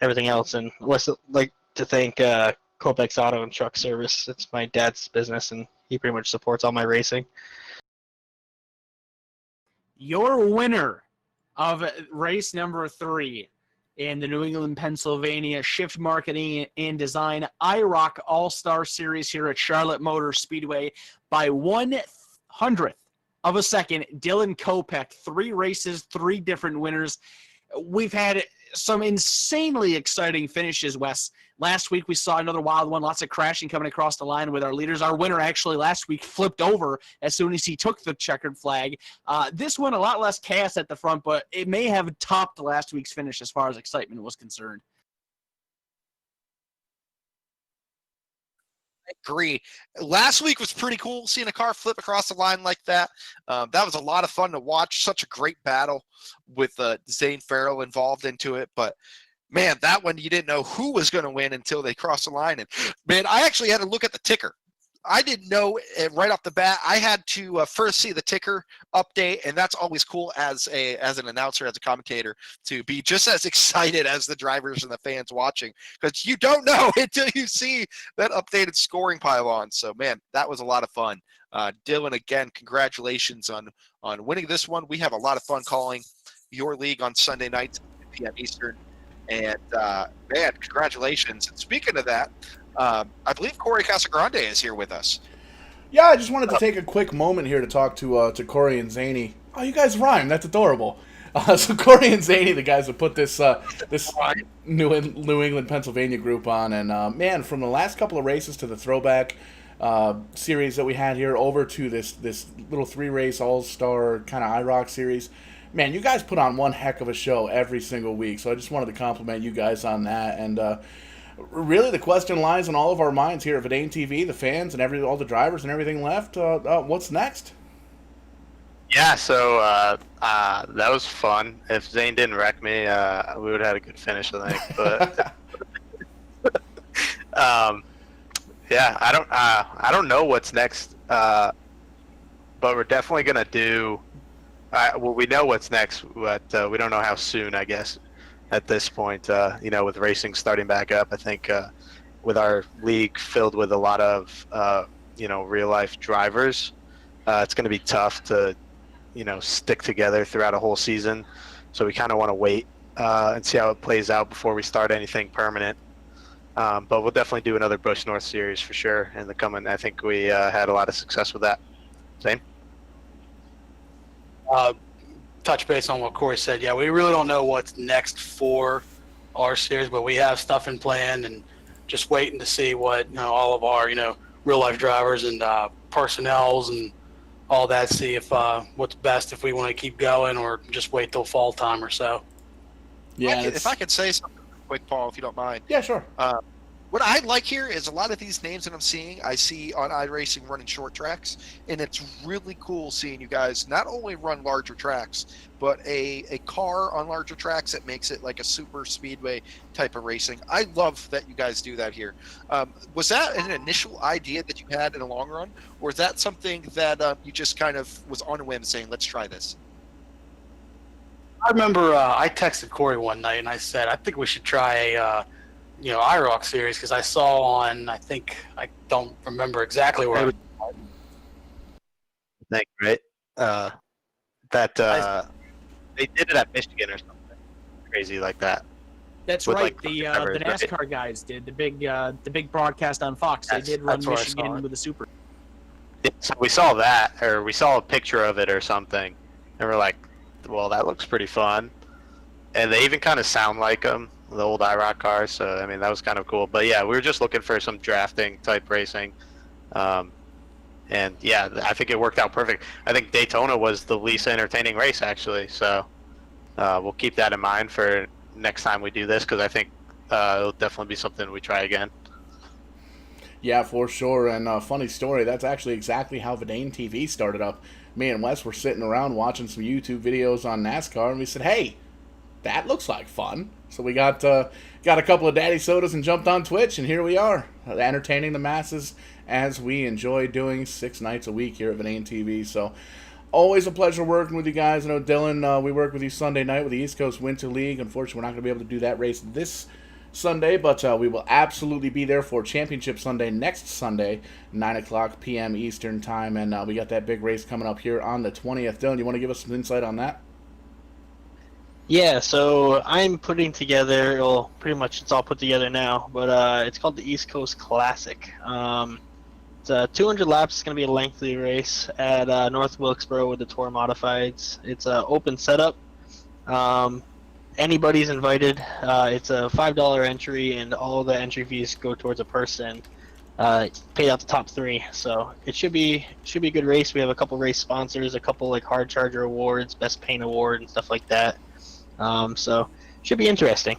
everything else. And I'd like to thank Kopeck's Auto and Truck Service. It's my dad's business, and he pretty much supports all my racing. Your winner of race number 3 in the New England, Pennsylvania Shift Marketing and Design IROC All-Star Series here at Charlotte Motor Speedway by 1/100th of a second, Dylan Kopeck. 3 races, 3 different winners. We've had some insanely exciting finishes, Wes. Last week we saw another wild one, lots of crashing coming across the line with our leaders. Our winner actually last week flipped over as soon as he took the checkered flag. This one, a lot less chaos at the front, but it may have topped last week's finish as far as excitement was concerned. Agree. Last week was pretty cool seeing a car flip across the line like that. That was a lot of fun to watch. Such a great battle with Zane Farrell involved into it. But man, that one you didn't know who was going to win until they crossed the line. And man, I actually had to look at the ticker. I didn't know it right off the bat. I had to first see the ticker update, and that's always cool as an announcer, as a commentator, to be just as excited as the drivers and the fans watching, because you don't know until you see that updated scoring pylon. So, man, that was a lot of fun. Dylan, again, congratulations on winning this one. We have a lot of fun calling your league on Sunday nights at 8 p.m. Eastern. And, man, congratulations. And speaking of that, I believe Corey Casagrande is here with us. Yeah, I just wanted to take a quick moment here to talk to Corey and Zany. Oh, you guys rhyme. That's adorable. So Corey and Zany, the guys that put this New England, Pennsylvania group on. And, man, from the last couple of races to the throwback series that we had here over to this little 3-race all-star kind of IROC series, man, you guys put on one heck of a show every single week. So I just wanted to compliment you guys on that. And really, the question lies in all of our minds here at VidaneTV, the fans, and all the drivers and everything left. What's next? Yeah, so that was fun. If Zane didn't wreck me, we would have had a good finish, I think. But yeah, I don't know what's next, but we're definitely gonna do. Well, we know what's next, but we don't know how soon, I guess. At this point, with racing starting back up, I think with our league filled with a lot of, real-life drivers, it's going to be tough to, stick together throughout a whole season. So we kind of want to wait and see how it plays out before we start anything permanent. But we'll definitely do another Busch North series for sure in the coming. I think we had a lot of success with that. Same. Touch base on what Corey said. Yeah, we really don't know what's next for our series, but we have stuff in plan and just waiting to see what all of our real life drivers and personnels and all that. See if what's best, if we want to keep going or just wait till fall time or so. Yeah, if I could say something quick, Paul, if you don't mind. Yeah, sure. What I like here is a lot of these names that I'm seeing, I see on iRacing running short tracks, and it's really cool seeing you guys not only run larger tracks, but a car on larger tracks that makes it like a super speedway type of racing. I love that you guys do that here. Was that an initial idea that you had in the long run, or is that something that you just kind of was on a whim saying, let's try this? I remember I texted Corey one night and I said, I think we should try a IROC series, because I saw on, I don't remember exactly where. Thank you, right? They did it at Michigan or something crazy like that. That's With, right. like, The drivers, NASCAR right? guys did the big broadcast on Fox. They did run that's where I saw Michigan it. with the Super. So we saw that, or we saw a picture of it or something, and we're like, well, that looks pretty fun. And they even kind of sound like them, the old IROC cars. So, I mean, that was kind of cool. But, yeah, we were just looking for some drafting type racing. And, yeah, I think it worked out perfect. I think Daytona was the least entertaining race, actually. So we'll keep that in mind for next time we do this, because I think it'll definitely be something we try again. Yeah, for sure. And funny story, that's actually exactly how VidaneTV started up. Me and Wes were sitting around watching some YouTube videos on NASCAR, and we said, hey, that looks like fun. So we got a couple of daddy sodas and jumped on Twitch, and here we are, entertaining the masses as we enjoy doing 6 nights a week here at VidaneTV. So always a pleasure working with you guys. I know, Dylan, we work with you Sunday night with the East Coast Winter League. Unfortunately, we're not going to be able to do that race this Sunday, but we will absolutely be there for Championship Sunday next Sunday, 9 o'clock p.m. Eastern Time, and we got that big race coming up here on the 20th. Dylan, you want to give us some insight on that? Yeah, so I'm putting together, well, pretty much it's all put together now, but it's called the East Coast Classic. It's 200 laps. It's going to be a lengthy race at North Wilkesboro with the Tour Modifieds. It's an open setup. anybody's invited. It's a $5 entry, and all the entry fees go towards a person. Paid out the top 3, so it should be a good race. We have a couple race sponsors, a couple like hard charger awards, best paint award, and stuff like that. So should be interesting.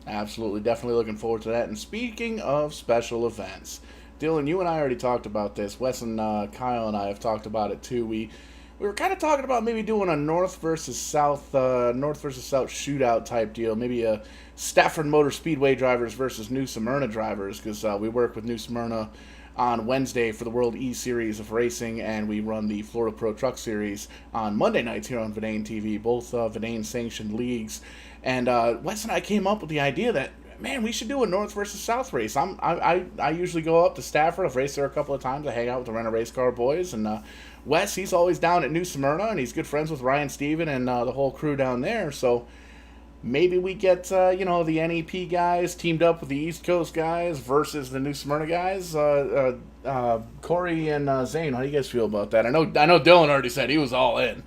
Absolutely, definitely looking forward to that. And speaking of special events, Dylan, you and I already talked about this. Wes and Kyle and I have talked about it too. We were kind of talking about maybe doing a North versus South shootout type deal. Maybe a Stafford Motor Speedway drivers versus New Smyrna drivers, because we work with New Smyrna on Wednesday for the World E Series of Racing, and we run the Florida Pro Truck Series on Monday nights here on VidaneTV, both Vidane-sanctioned leagues. And Wes and I came up with the idea that, man, we should do a North versus South race. I usually go up to Stafford. I've raced there a couple of times. I hang out with the Rent a Race Car boys. And Wes, he's always down at New Smyrna, and he's good friends with Ryan Steven and the whole crew down there. So maybe we get, the NEP guys teamed up with the East Coast guys versus the New Smyrna guys. Corey and Zane, how do you guys feel about that? I know Dylan already said he was all in.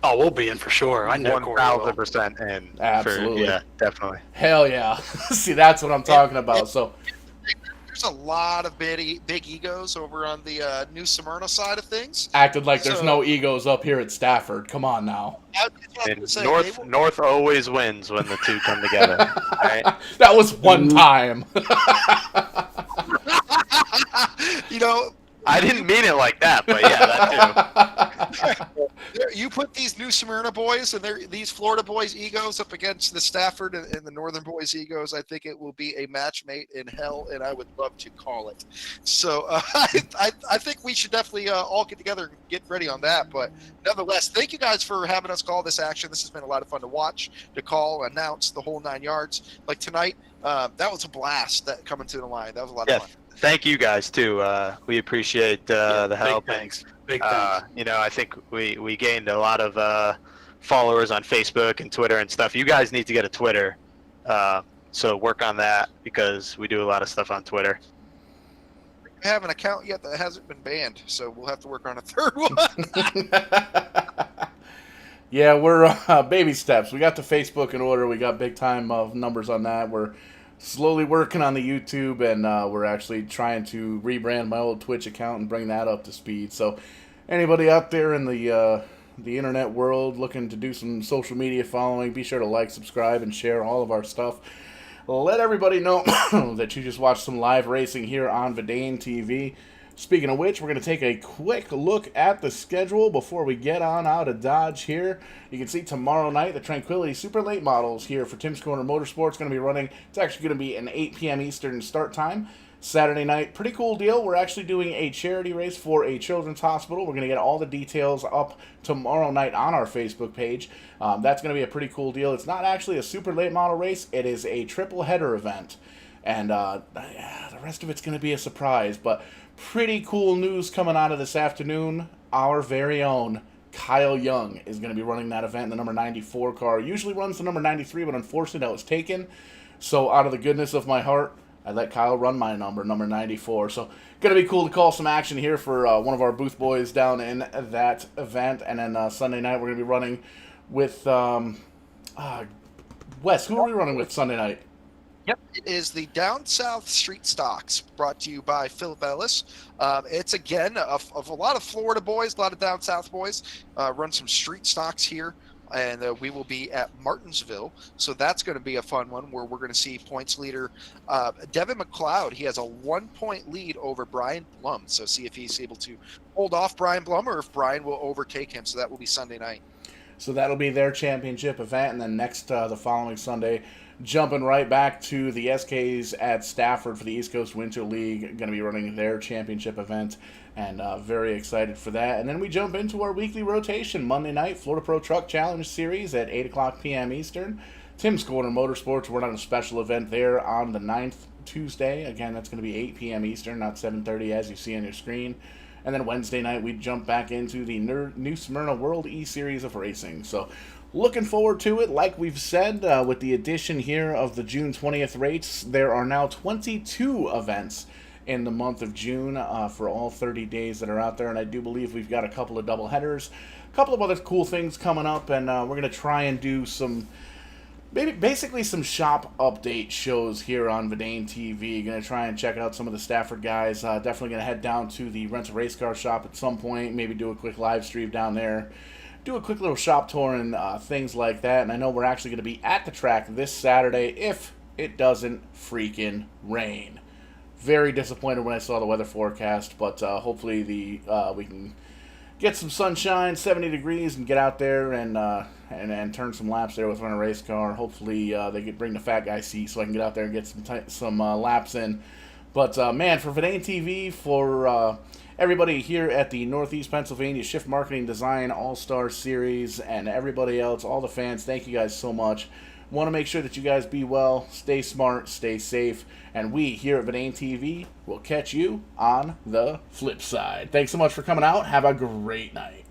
Oh, we'll be in for sure. I know Corey will. 1,000% in. Absolutely. Yeah, definitely. Hell yeah. See, that's what I'm talking about. So There's a lot of big egos over on the New Smyrna side of things. acted like there's no egos up here at Stafford. Come on now. And North always wins when the two come together. Right? That was one time. I didn't mean it like that, but yeah, that too. You put these New Smyrna boys and these Florida boys' egos up against the Stafford and the Northern boys' egos. I think it will be a match made in hell, and I would love to call it. So I think we should definitely all get together and get ready on that. But nonetheless, thank you guys for having us call this action. This has been a lot of fun to watch, to call, announce the whole 9 yards. Like tonight, that was a blast. That coming to the line, that was a lot of fun. Thank you guys too. We appreciate the help. Big thanks. Big thanks. I think we gained a lot of followers on Facebook and Twitter and stuff. You guys need to get a Twitter, so work on that, because we do a lot of stuff on Twitter. We have an account yet that hasn't been banned, so we'll have to work on a third one. Yeah, we're baby steps. We got the Facebook in order. We got big time numbers on that. We're slowly working on the YouTube, and we're actually trying to rebrand my old Twitch account and bring that up to speed. So anybody out there in the internet world looking to do some social media following, be sure to like, subscribe, and share all of our stuff. Let everybody know that you just watched some live racing here on VidaneTV. Speaking of which, we're going to take a quick look at the schedule before we get on out of Dodge here. You can see tomorrow night the Tranquility Super Late Models here for Tim's Corner Motorsports going to be running. It's actually going to be an 8 p.m. Eastern start time. Saturday night, pretty cool deal. We're actually doing a charity race for a children's hospital. We're going to get all the details up tomorrow night on our Facebook page. That's going to be a pretty cool deal. It's not actually a super late model race. It is a triple header event. And the rest of it's going to be a surprise, but pretty cool news coming out of this afternoon. Our very own Kyle Young is going to be running that event in the number 94 car. Usually runs the number 93, but unfortunately that was taken. So out of the goodness of my heart, I let Kyle run my number 94. So going to be cool to call some action here for one of our booth boys down in that event. And then Sunday night we're going to be running with Wes. Who are we running with Sunday night? Yep, it is the Down South Street Stocks, brought to you by Philip Ellis. It's, again, of a lot of Florida boys, a lot of Down South boys, run some street stocks here, and we will be at Martinsville. So that's going to be a fun one, where we're going to see points leader Devin McLeod. He has a 1-point lead over Brian Blum. So see if he's able to hold off Brian Blum, or if Brian will overtake him. So that will be Sunday night. So that'll be their championship event, and then next, the following Sunday, jumping right back to the SKs at Stafford for the East Coast Winter League, going to be running their championship event, and very excited for that. And then we jump into our weekly rotation. Monday night, Florida Pro Truck Challenge Series at 8 o'clock p.m. Eastern. Tim's Corner Motorsports, we're on a special event there on the 9th, Tuesday. Again, that's going to be 8 p.m. Eastern, not 7:30 as you see on your screen. And then Wednesday night, we jump back into the New Smyrna World E-Series of Racing. So looking forward to it. Like we've said, with the addition here of the June 20th race, there are now 22 events in the month of June for all 30 days that are out there. And I do believe we've got a couple of double headers, a couple of other cool things coming up, and we're going to try and do some basically some shop update shows here on VidaneTV. Going to try and check out some of the Stafford guys. Definitely going to head down to the rental race car shop at some point. Maybe do a quick live stream down there. Do a quick little shop tour and things like that. And I know we're actually going to be at the track this Saturday if it doesn't freaking rain. Very disappointed when I saw the weather forecast, but hopefully we can get some sunshine, 70 degrees, and get out there and turn some laps there with running a race car. Hopefully they could bring the fat guy seat so I can get out there and get some laps in. But man, for VidaneTV, for everybody here at the Northeast Pennsylvania Shift Marketing Design All-Star Series, and everybody else, all the fans, thank you guys so much. Want to make sure that you guys be well, stay smart, stay safe, and we here at VidaneTV will catch you on the flip side. Thanks so much for coming out. Have a great night.